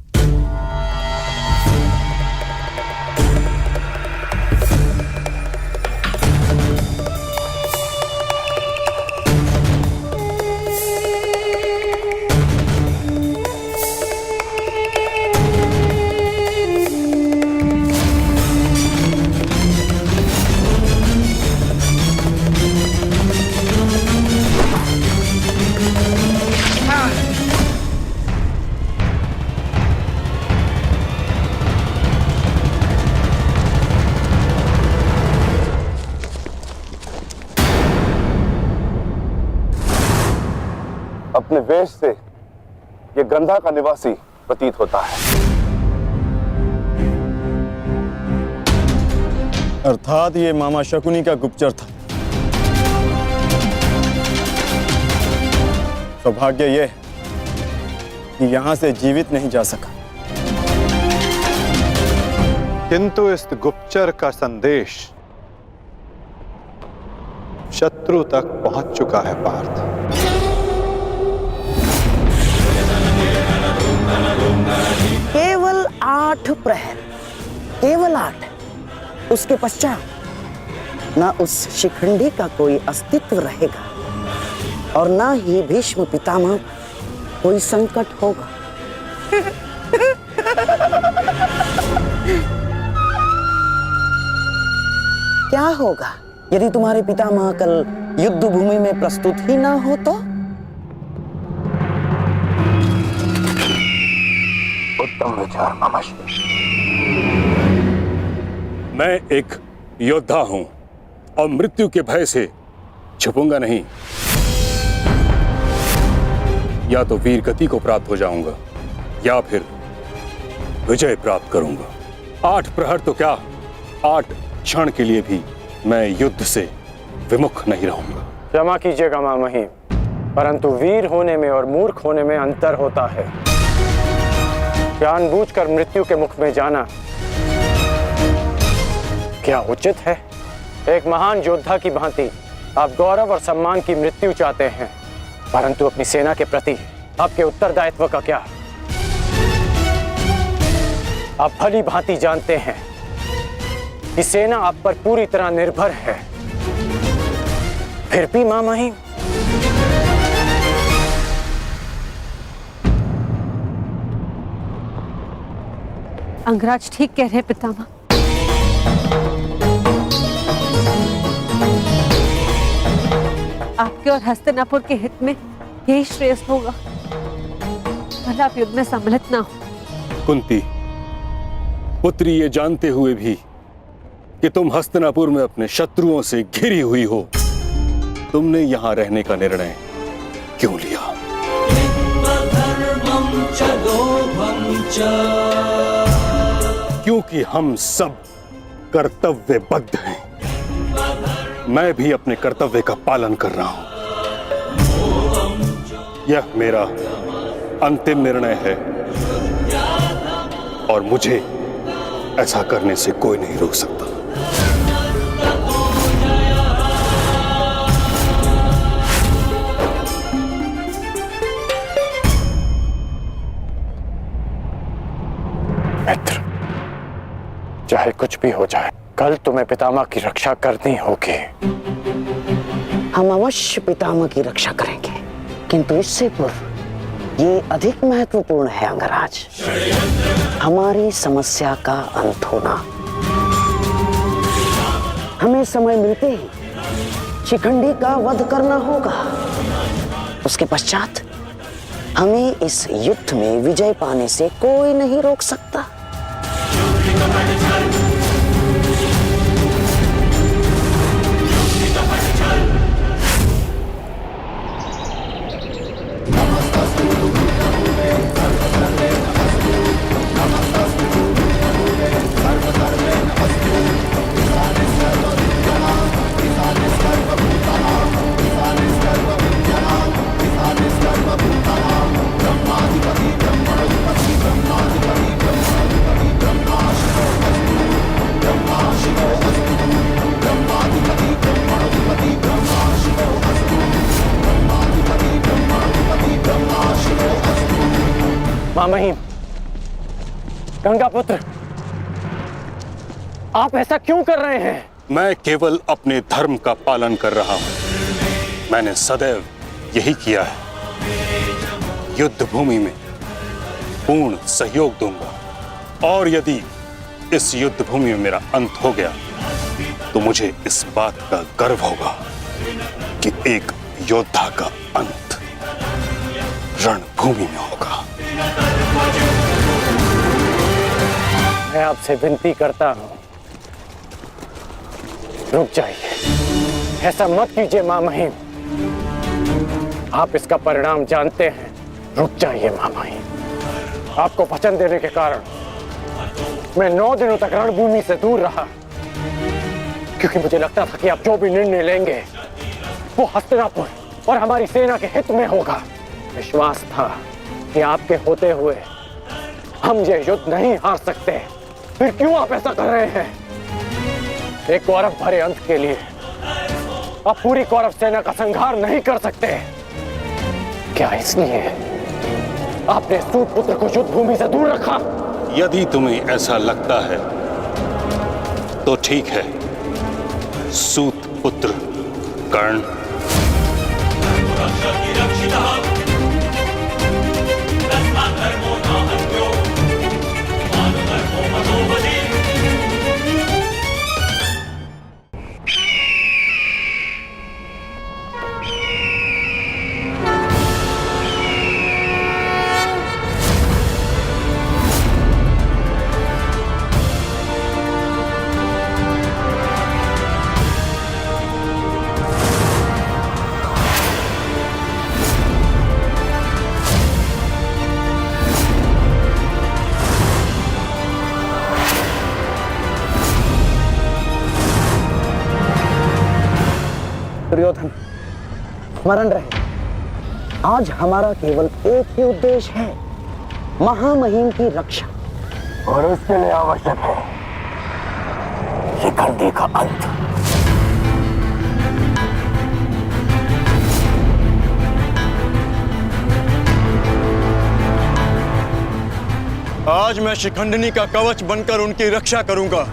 S1: अपने वेश से ये गंधा का निवासी प्रतीत होता है।
S2: अर्थात ये मामा शकुनी का गुप्तचर था। सौभाग्य यह कि यहां से जीवित नहीं जा सका।
S7: किंतु इस गुप्तचर का संदेश शत्रु तक पहुंच चुका है पार्थ।
S14: केवल 8 प्रहर, केवल 8। उसके पश्चात ना उस शिखंडी का कोई अस्तित्व रहेगा और ना ही भीष्म पितामह कोई संकट होगा। क्या होगा यदि तुम्हारे पितामह कल युद्ध भूमि में प्रस्तुत ही ना हो तो?
S1: उत्तम विचार मामा।
S8: मैं एक योद्धा हूं और मृत्यु के भय से छुपूंगा नहीं। या तो वीर गति को प्राप्त हो जाऊंगा या फिर विजय प्राप्त करूंगा। 8 प्रहर तो क्या, 8 क्षण के लिए भी मैं युद्ध से विमुख नहीं रहूंगा।
S2: क्षमा कीजिएगा मामही, परंतु वीर होने में और मूर्ख होने में अंतर होता है। जानबूझकर मृत्यु के मुख में जाना क्या उचित है? एक महान योद्धा की भांति आप गौरव और सम्मान की मृत्यु चाहते हैं, परंतु अपनी सेना के प्रति आपके उत्तरदायित्व का क्या? आप भली भांति जानते हैं कि सेना आप पर पूरी तरह निर्भर है। फिर भी मामही
S13: अंगराज ठीक कह रहे पितामह।
S15: के और हस्तिनापुर के हित में यही श्रेष्ठ होगा। भला आप युद्ध में सम्मिलित ना हो।
S8: कुंती, पुत्री, ये जानते हुए भी कि तुम हस्तिनापुर में अपने शत्रुओं से घिरी हुई हो, तुमने यहां रहने का निर्णय क्यों लिया? क्योंकि हम सब कर्तव्यबद्ध हैं। मैं भी अपने कर्तव्य का पालन कर रहा हूं। यह मेरा अंतिम निर्णय है और मुझे ऐसा करने से कोई नहीं रोक सकता।
S16: मित्र, चाहे कुछ भी हो जाए, कल तुम्हें पितामह की रक्षा करनी होगी।
S14: हम अवश्य पितामह की रक्षा करेंगे, किंतु इससे पूर्व ये अधिक महत्वपूर्ण है अंगराज, हमारी समस्या का अंत होना। हमें समय मिलते ही शिखंडी का वध करना होगा। उसके पश्चात हमें इस युद्ध में विजय पाने से कोई नहीं रोक सकता।
S16: मां महिम, गंगा पुत्र, आप ऐसा क्यों कर रहे हैं?
S8: मैं केवल अपने धर्म का पालन कर रहा हूं। मैंने सदैव यही किया है। युद्ध भूमि में पूर्ण सहयोग दूंगा और यदि इस युद्ध भूमि में मेरा अंत हो गया तो मुझे इस बात का गर्व होगा कि एक योद्धा का अंत रणभूमि में होगा।
S16: मैं आपसे विनती करता हूं, रुक जाइए। ऐसा मत कीजिए मां महिम, आप इसका परिणाम जानते हैं। रुक जाइए मां महिम। आपको वचन देने के कारण मैं 9 दिनों तक रणभूमि से दूर रहा, क्योंकि मुझे लगता था कि आप जो भी निर्णय लेंगे वो हस्तिनापुर और हमारी सेना के हित में होगा। विश्वास था कि आपके होते हुए हम ये युद्ध नहीं हार सकते। फिर क्यों आप ऐसा कर रहे हैं? एक कौरव भरे अंत के लिए आप पूरी कौरव सेना का संहार नहीं कर सकते। क्या इसलिए आपने सूत पुत्र को युद्ध भूमि से दूर रखा?
S8: यदि तुम्हें ऐसा लगता है तो ठीक है। सूत पुत्र कर्ण,
S14: दुर्योधन, स्मरण रहे, आज हमारा केवल एक ही उद्देश्य है, महामहिम की रक्षा, और उसके लिए आवश्यक है शिखंडी का अंत।
S2: आज मैं शिखंडिनी का कवच बनकर उनकी रक्षा करूंगा।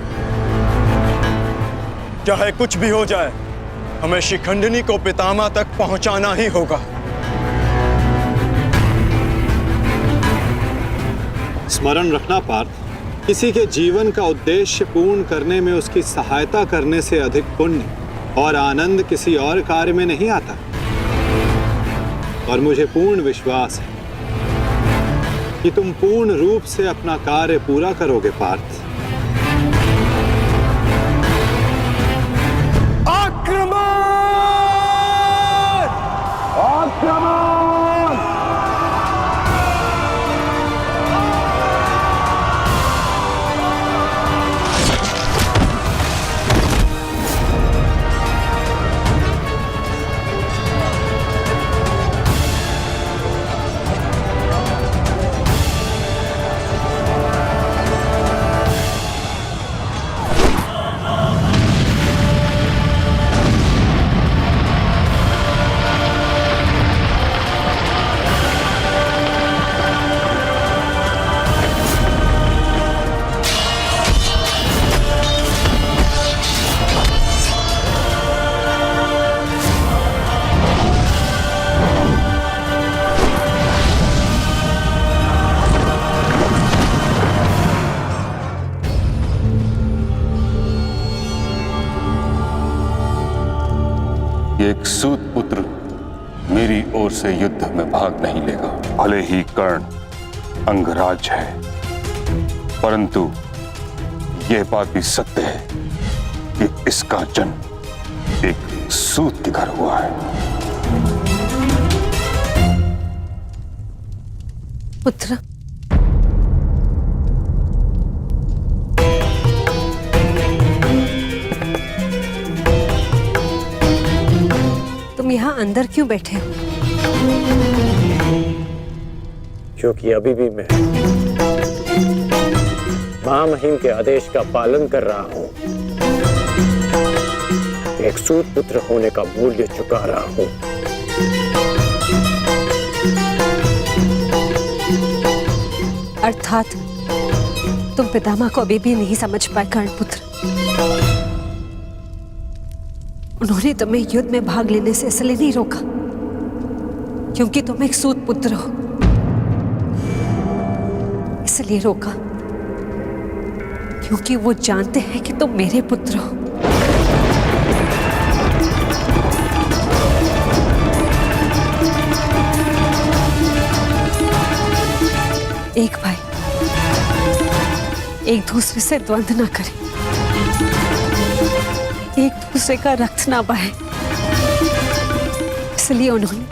S2: चाहे कुछ भी हो जाए, हमें शिखंडिनी को पितामह तक पहुंचाना ही होगा।
S7: स्मरण रखना पार्थ, किसी के जीवन का उद्देश्य पूर्ण करने में उसकी सहायता करने से अधिक पुण्य और आनंद किसी और कार्य में नहीं आता। और मुझे पूर्ण विश्वास है कि तुम पूर्ण रूप से अपना कार्य पूरा करोगे पार्थ।
S2: आक्रमण! आक्रमण!
S8: एक सूत पुत्र मेरी ओर से युद्ध में भाग नहीं लेगा। भले ही कर्ण अंगराज है, परंतु यह बात भी सत्य है कि इसका जन्म एक सूत के घर हुआ है।
S15: पुत्र, तुम यहाँ अंदर क्यों बैठे हो?
S16: क्योंकि अभी भी मैं महामहिम के आदेश का पालन कर रहा हूँ। एक सूत पुत्र होने का मूल्य चुका रहा हूँ।
S15: अर्थात तुम पितामह को अभी भी नहीं समझ पाए कर्णपुत्र। उन्होंने तुम्हें युद्ध में भाग लेने से इसलिए नहीं रोका क्योंकि तुम एक सूत पुत्र हो, इसलिए रोका क्योंकि वो जानते हैं कि तुम मेरे पुत्र हो। एक भाई एक दूसरे से द्वंद्व ना करें, एक दूसरे का रक्त ना बहे, इसलिए उन्होंने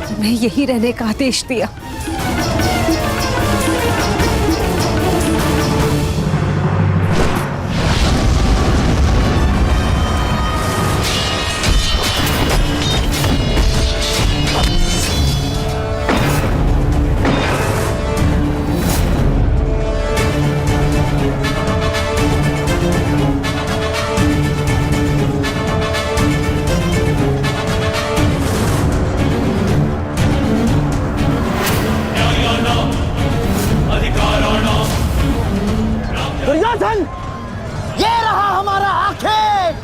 S15: तुम्हें यही रहने का आदेश दिया।
S14: ये रहा हमारा आखेट।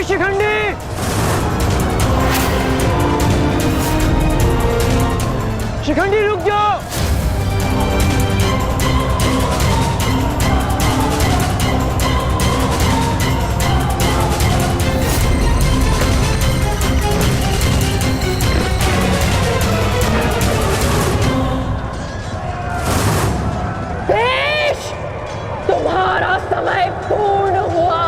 S2: शिखंडी, शिखंडी रुक जाओ।
S3: देश, तुम्हारा समय पूर्ण हुआ।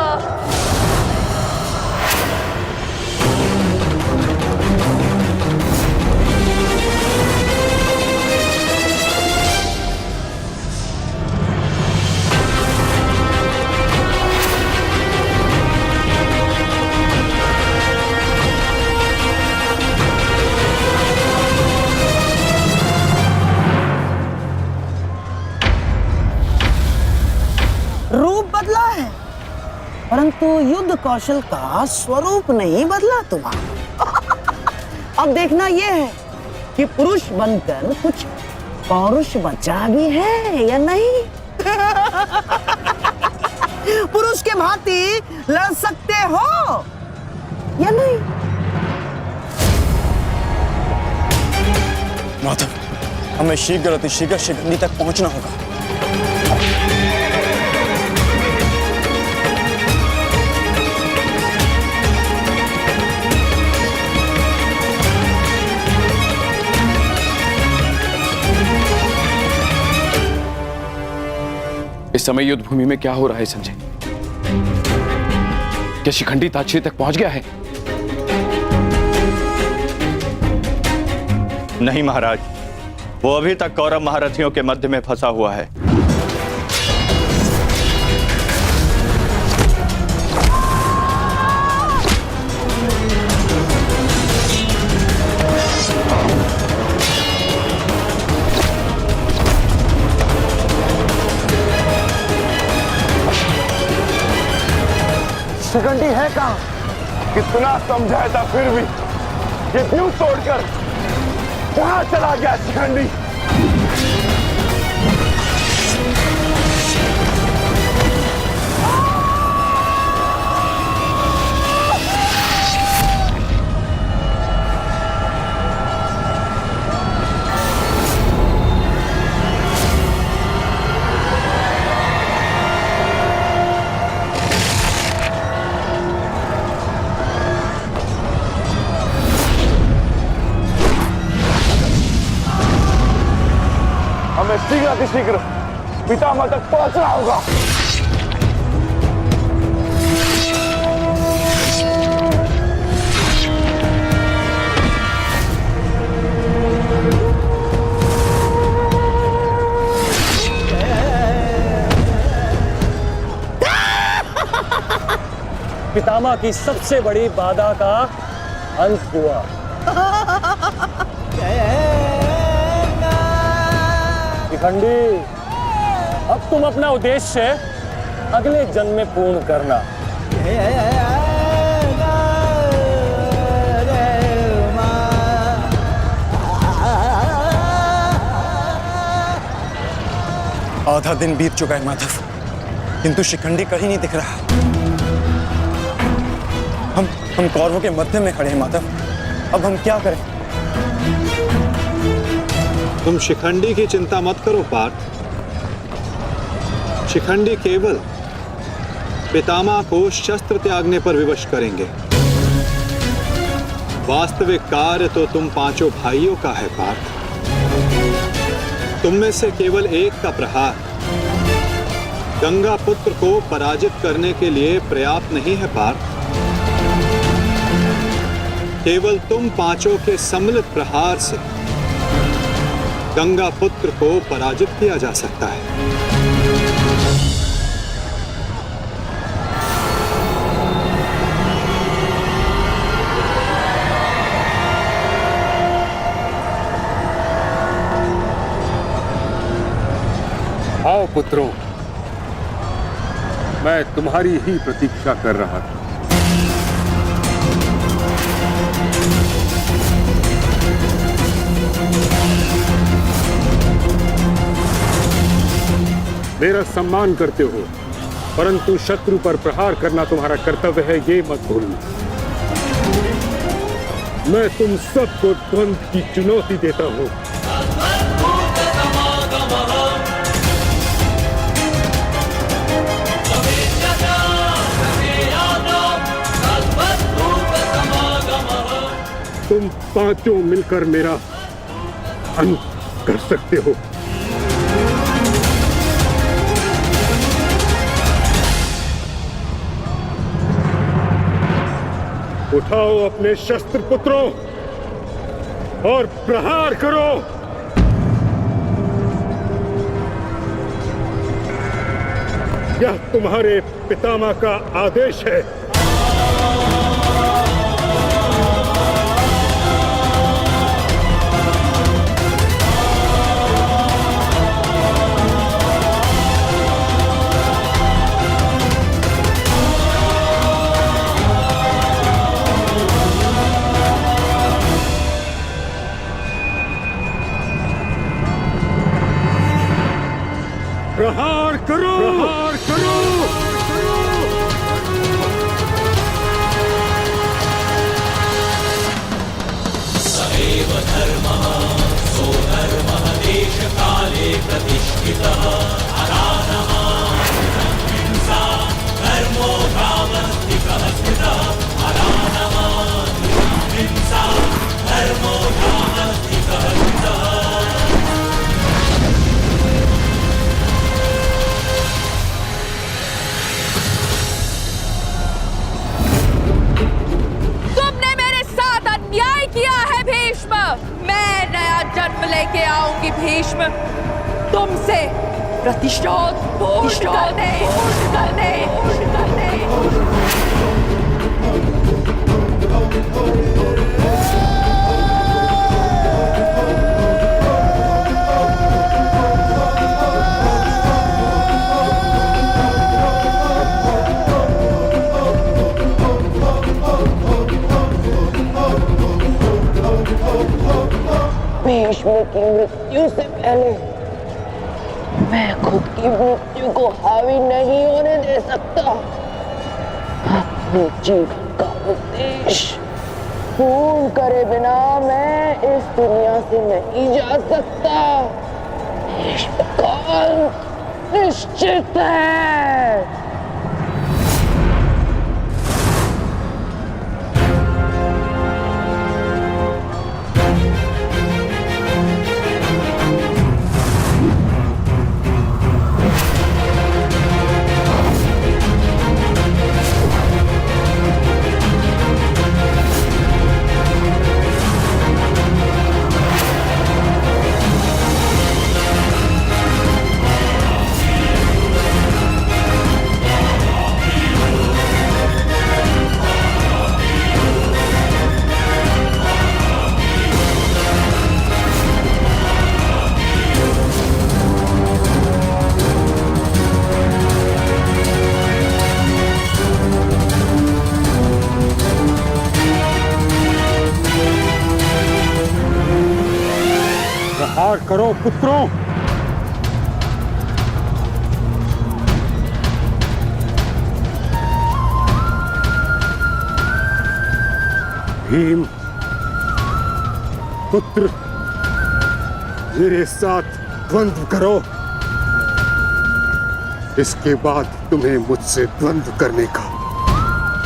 S14: परंतु युद्ध कौशल का स्वरूप नहीं बदला तुम्हारा। अब देखना यह है कि पुरुष बनकर कुछ पौरुष बचा भी है या नहीं। पुरुष के भांति लड़ सकते हो या नहीं।
S2: माधव, हमें शीघ्र अतिशीघ्र शिखंडी तक पहुंचना होगा।
S17: इस समय युद्ध भूमि में क्या हो रहा है संजय? क्या शिखंडी ताक्षरी तक पहुंच गया है?
S11: नहीं महाराज, वो अभी तक कौरव महारथियों के मध्य में फंसा हुआ है।
S1: शिखंडी है कहां? कितना समझाया था फिर भी ये व्यू तोड़कर कहां चला गया शिखंडी? हमें शीघ्र अतिशीघ्र पितामह तक पहुंचना होगा।
S16: पितामह की सबसे बड़ी बाधा का अंत हुआ। शिखंडी, अब तुम अपना उद्देश्य अगले जन्म में पूर्ण करना।
S2: आधा दिन बीत चुका है माधव, किंतु शिखंडी कहीं नहीं दिख रहा। हम कौरवों के मध्य में खड़े हैं माधव, अब हम क्या करें?
S7: तुम शिखंडी की चिंता मत करो पार्थ। शिखंडी केवल पितामह को शस्त्र त्यागने पर विवश करेंगे। वास्तविक कार्य तो तुम पांचों भाइयों का है पार्थ। तुम में से केवल एक का प्रहार गंगा पुत्र को पराजित करने के लिए पर्याप्त नहीं है पार्थ। केवल तुम पांचों के सम्मिलित प्रहार से गंगा पुत्र को पराजित किया जा सकता है।
S8: आओ पुत्रों, मैं तुम्हारी ही प्रतीक्षा कर रहा था। मेरा सम्मान करते हो, परंतु शत्रु पर प्रहार करना तुम्हारा कर्तव्य है, ये मत भूलना। मैं तुम सबको द्वंद्व की चुनौती देता हूं। तुम पांचों मिलकर मेरा अंत कर सकते हो। उठाओ अपने शस्त्र पुत्रों और प्रहार करो। यह तुम्हारे पितामह का आदेश है।
S3: भीष्म तुमसे प्रतिशोध पूर्ण करने।
S14: भीष्म की मृत्यु से पहले मैं खुद की मृत्यु को हावी नहीं होने दे सकता। अपने जीवन का उद्देश्य पूर्ण करे बिना मैं इस दुनिया से नहीं जा सकता। भीष्म काल निश्चित है।
S8: प्रहार करो पुत्रों। भीम पुत्र, मेरे साथ द्वंद्व करो। इसके बाद तुम्हें मुझसे द्वंद्व करने का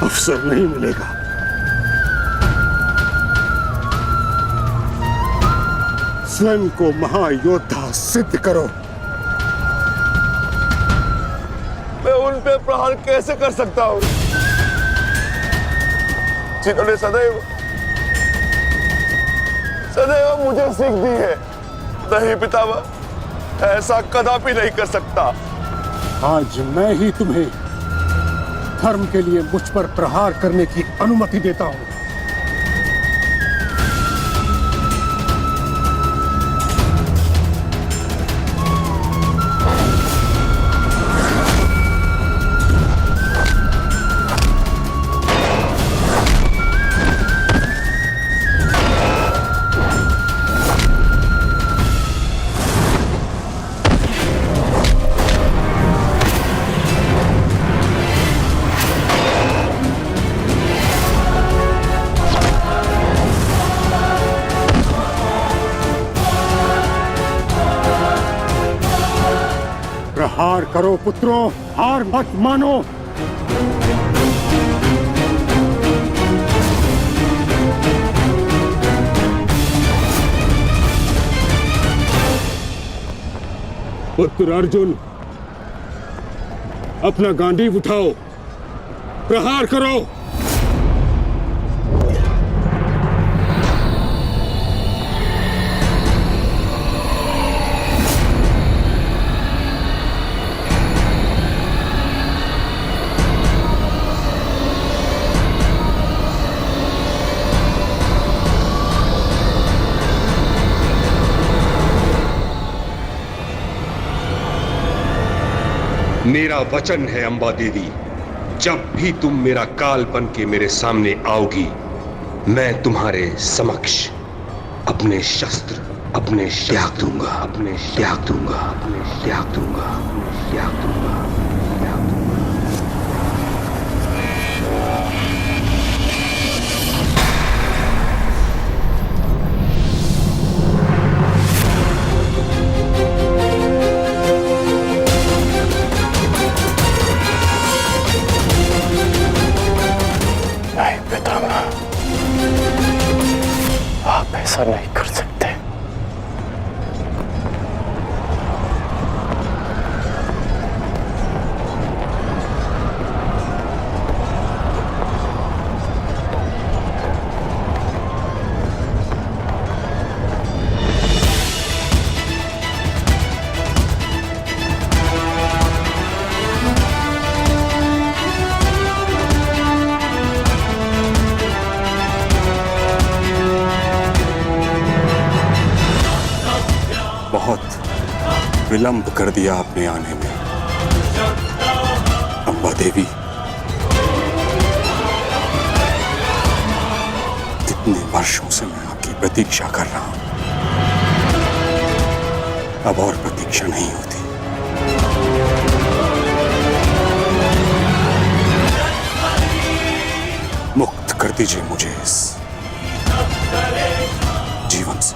S8: अवसर नहीं मिलेगा। स्वयं को महायोद्धा सिद्ध करो।
S1: मैं उन पे प्रहार कैसे कर सकता हूं जिन्होंने सदैव मुझे सीख दी है? नहीं पितामह, ऐसा कदापि नहीं कर सकता।
S8: आज मैं ही तुम्हें धर्म के लिए मुझ पर प्रहार करने की अनुमति देता हूं। प्रहार करो पुत्रों, हार मत मानो। पुत्र अर्जुन, अपना गांडीव उठाओ, प्रहार करो।
S4: मेरा वचन है अंबा देवी, जब भी तुम मेरा काल बन के मेरे सामने आओगी, मैं तुम्हारे समक्ष अपने शस्त्र, अपने त्याग दूंगा, अपने त्याग दूंगा, अपने त्याग दूंगा, अपने त्याग दूंगा।
S16: ऐसा नहीं कर सकते।
S8: विलंब कर दिया आपने आने में। अम्बा देवी, कितने वर्षों से मैं आपकी प्रतीक्षा कर रहा हूं। अब और प्रतीक्षा नहीं होती। मुक्त कर दीजिए मुझे इस जीवन से।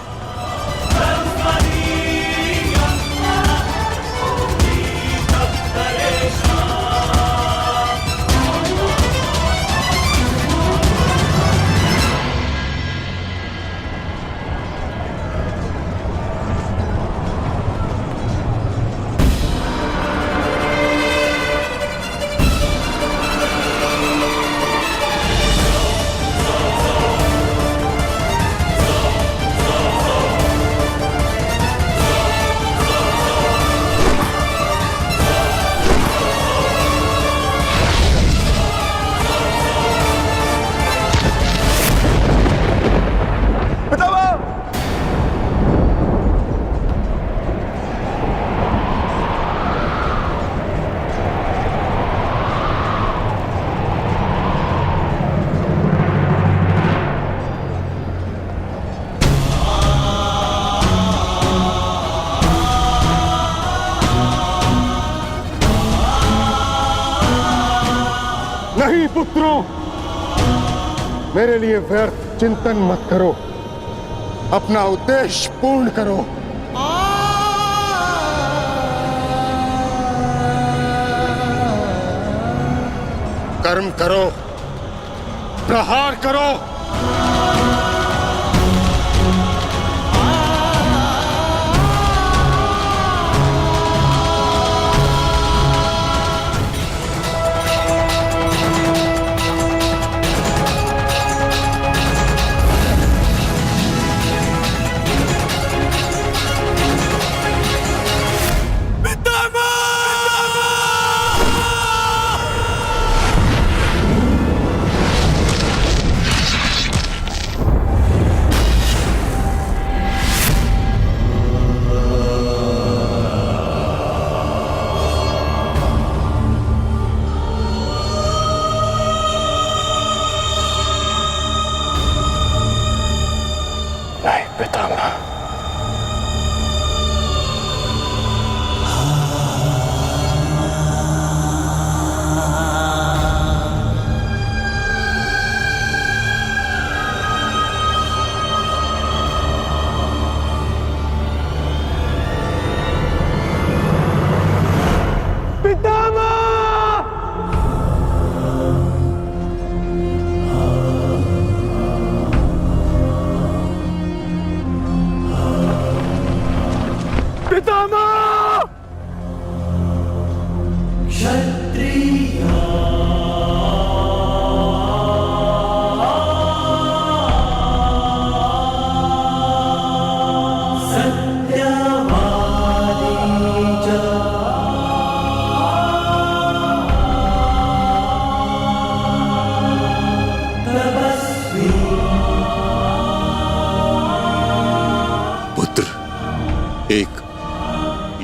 S8: नहीं पुत्रों, मेरे लिए व्यर्थ चिंतन मत करो, अपना उद्देश्य पूर्ण करो। कर्म करो, प्रहार करो।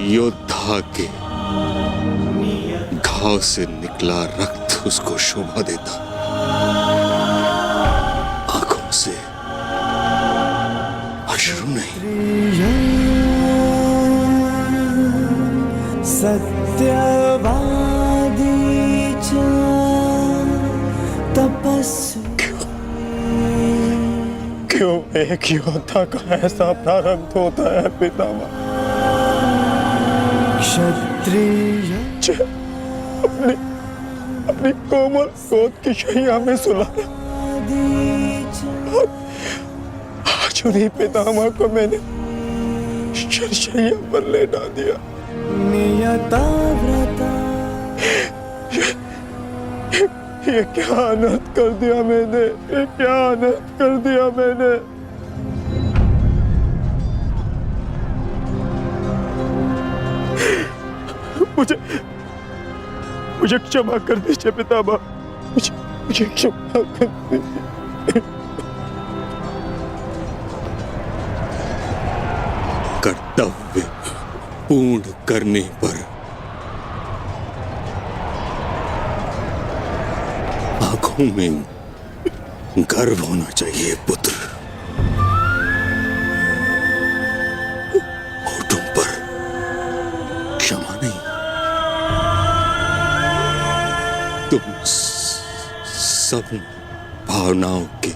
S18: योद्धा के घाव से निकला रक्त उसको शोभा देता, आंखों से अश्रु नहीं।
S19: सत्यवादी तपस्वी।
S2: क्यों एक योद्धा का ऐसा प्रारब्ध होता है पितामह?
S19: क्षत्रिय
S2: अपनी कोमल गोद की शैया में सुलाया, आज उन्हीं पितामह को मैंने शैया पर लेटा दिया।
S19: नियता व्रता।
S2: ये क्या अनर्थ कर दिया मैंने, ये क्या अनर्थ कर दिया मैंने। मुझे क्षमा कर दीजिए पितामह, मुझे क्षमा कर दीजिए।
S18: कर्तव्य पूर्ण करने पर आंखों में गर्व होना चाहिए पुत्र। होठों पर क्षमा नहीं। तुम सब भावनाओं के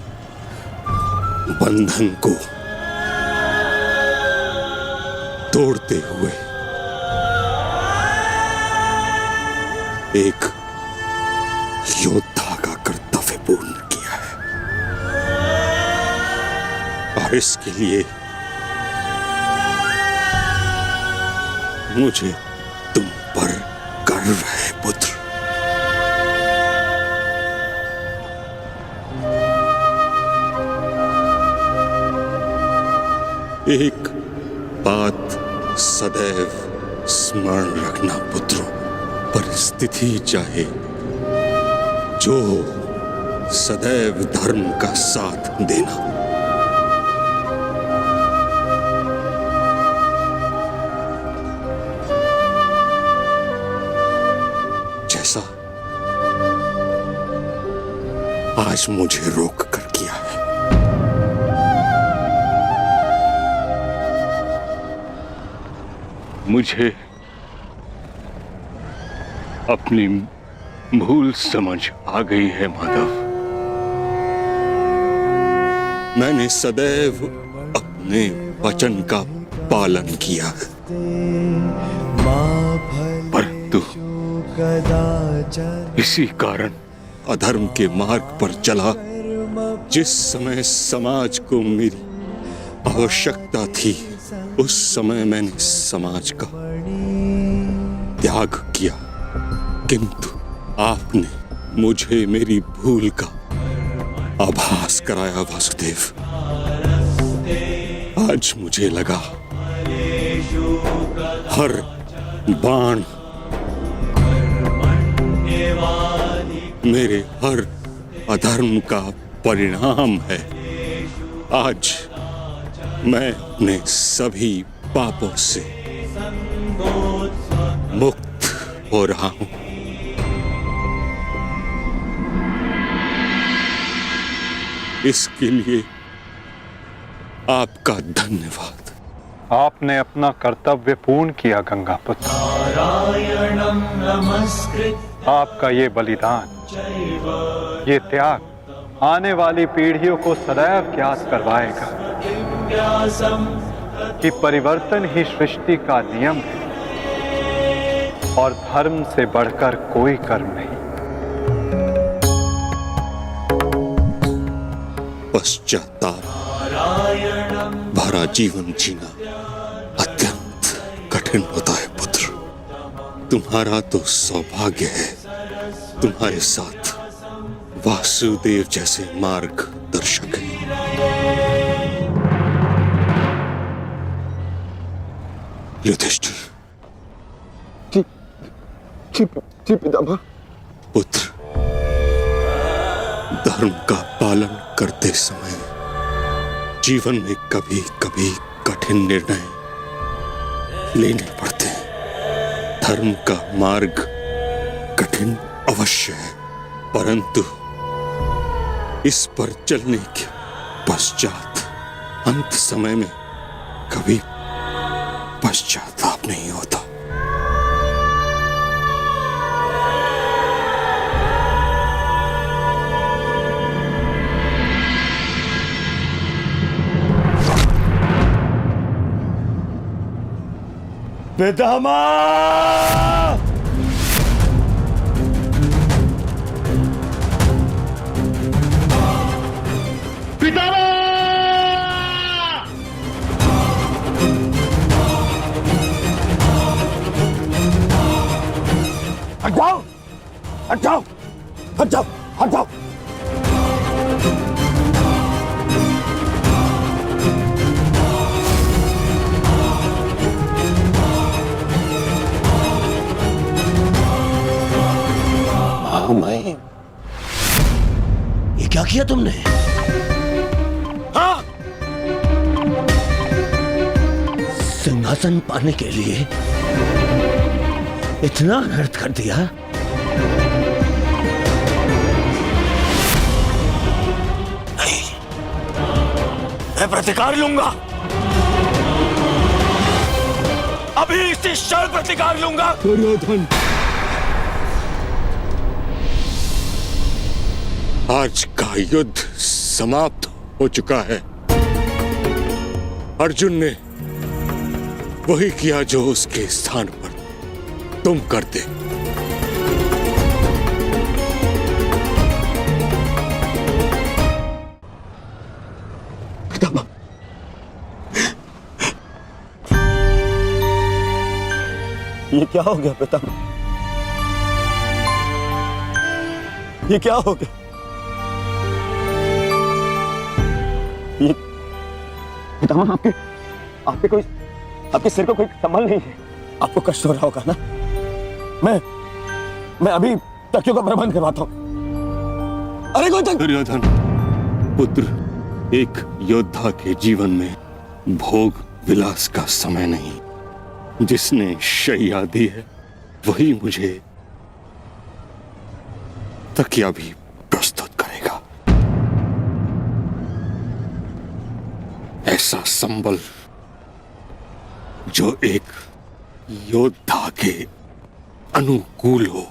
S18: बंधन को तोड़ते हुए एक योद्धा का कर्तव्य पूर्ण किया है, और इसके लिए मुझे तुम पर गर्व है पुत्र। एक बात सदैव स्मरण रखना पुत्रों, परिस्थिति चाहे जो सदैव धर्म का साथ देना। जैसा आज मुझे रोक कर किया है। मुझे अपनी भूल समझ आ गई है माधव। मैंने सदैव अपने वचन का पालन किया है, परंतु इसी कारण अधर्म के मार्ग पर चला। जिस समय समाज को मेरी आवश्यकता थी, उस समय मैंने समाज का त्याग किया, किंतु आपने मुझे मेरी भूल का आभास कराया वासुदेव। आज मुझे लगा हर बाण मेरे हर अधर्म का परिणाम है। आज मैं अपने सभी पापों से मुक्त हो रहा हूं। इसके लिए आपका धन्यवाद।
S7: आपने अपना कर्तव्य पूर्ण किया गंगापुत्र। आपका ये बलिदान, ये त्याग आने वाली पीढ़ियों को सदैव ज्ञात करवाएगा कि परिवर्तन ही सृष्टि का नियम है और धर्म से बढ़कर कोई कर्म नहीं।
S18: पश्चाताप भरा जीवन जीना अत्यंत कठिन होता है पुत्र। तुम्हारा तो सौभाग्य है, तुम्हारे साथ वासुदेव जैसे मार्गदर्शक हैं। युधिष्ठिर। जी पितामह। पुत्र, धर्म का पालन करते समय जीवन में कभी कभी कठिन निर्णय लेने पड़ते हैं। धर्म का मार्ग कठिन अवश्य है, परंतु इस पर चलने के पश्चात अंत समय में कभी पश्चाताप नहीं होता।
S12: पितामह!
S2: हट जाओ, हट जाओ, हट जाओ, हट जाओ।
S18: मैं ये क्या किया तुमने?
S12: सिंहासन पाने के लिए इतना अनर्थ कर दिया। नहीं, मैं प्रतिकार लूंगा, अभी इसी क्षण प्रतिकार लूंगा।
S18: दुर्योधन, आज का युद्ध समाप्त हो चुका है। अर्जुन ने वही किया जो उसके स्थान पर तुम करते।
S12: पितामह, ये क्या हो गया पितामह? ये क्या हो गया? ये पितामह, आपके सिर को कोई संभल नहीं है। आपको कष्ट हो रहा होगा ना? मैं अभी तकियों का प्रबंध करवाता हूं। अरे कोई
S18: दुर्योधन पुत्र, एक योद्धा के जीवन में भोग विलास का समय नहीं। जिसने शैया दी है वही मुझे तकिया भी प्रस्तुत करेगा। ऐसा संबल जो एक योद्धा के अनुकूल हो।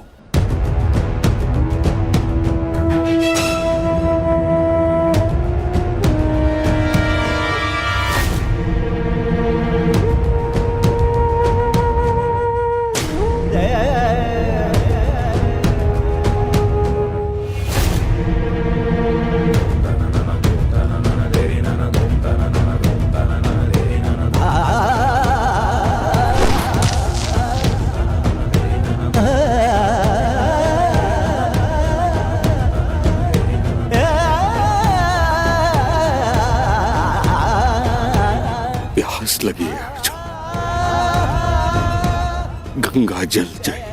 S18: लगी है अर्जुन, गंगा जल चाहिए।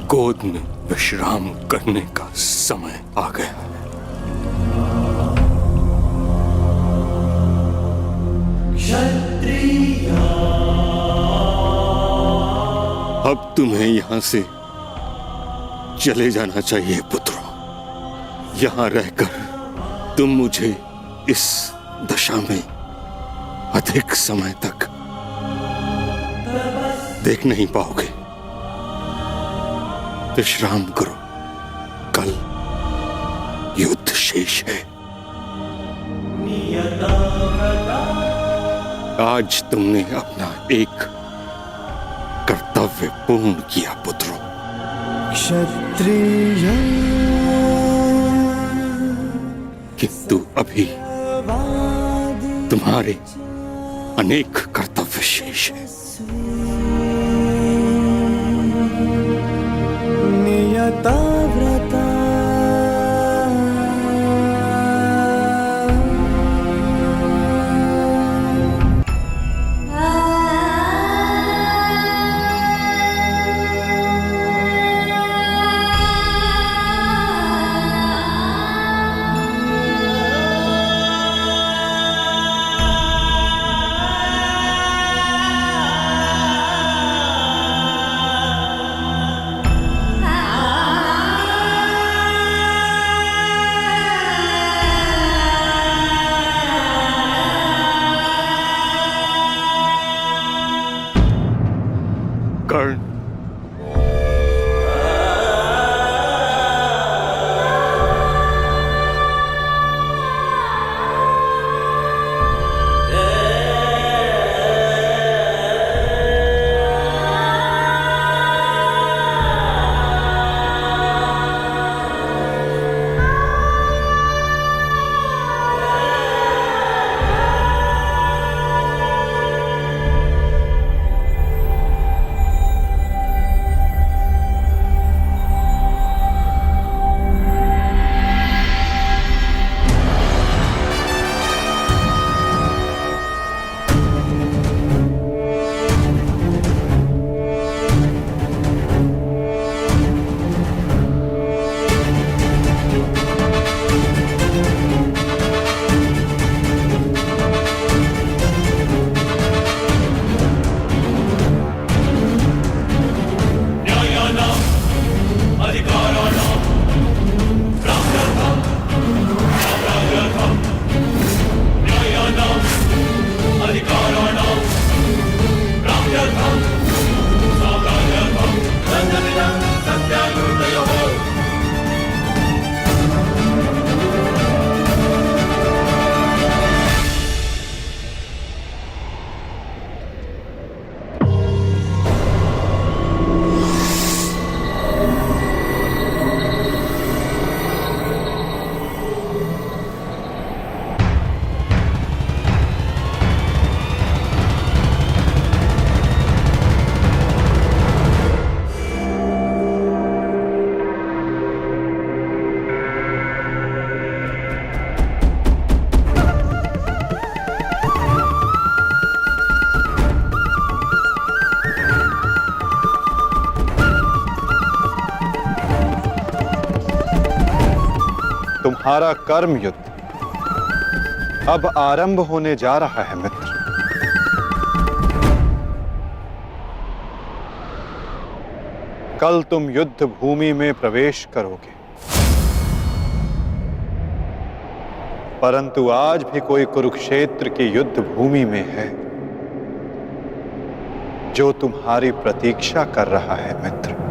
S18: गोद में विश्राम करने का समय आ गया है। अब तुम्हें यहां से चले जाना चाहिए पुत्रों। यहां रहकर तुम मुझे इस दशा में अधिक समय तक देख नहीं पाओगे। विश्राम करो, कल युद्ध शेष है। आज तुमने अपना एक कर्तव्य पूर्ण किया पुत्रों।
S19: क्षत्रिय,
S18: किंतु अभी तुम्हारे अनेक कर्तव्य शेष हैं।
S19: नियताव्रता,
S9: तुम्हारा कर्म युद्ध अब आरंभ होने जा रहा है मित्र। कल तुम युद्ध भूमि में प्रवेश करोगे, परंतु आज भी कोई कुरुक्षेत्र की युद्ध भूमि में है जो तुम्हारी प्रतीक्षा कर रहा है मित्र।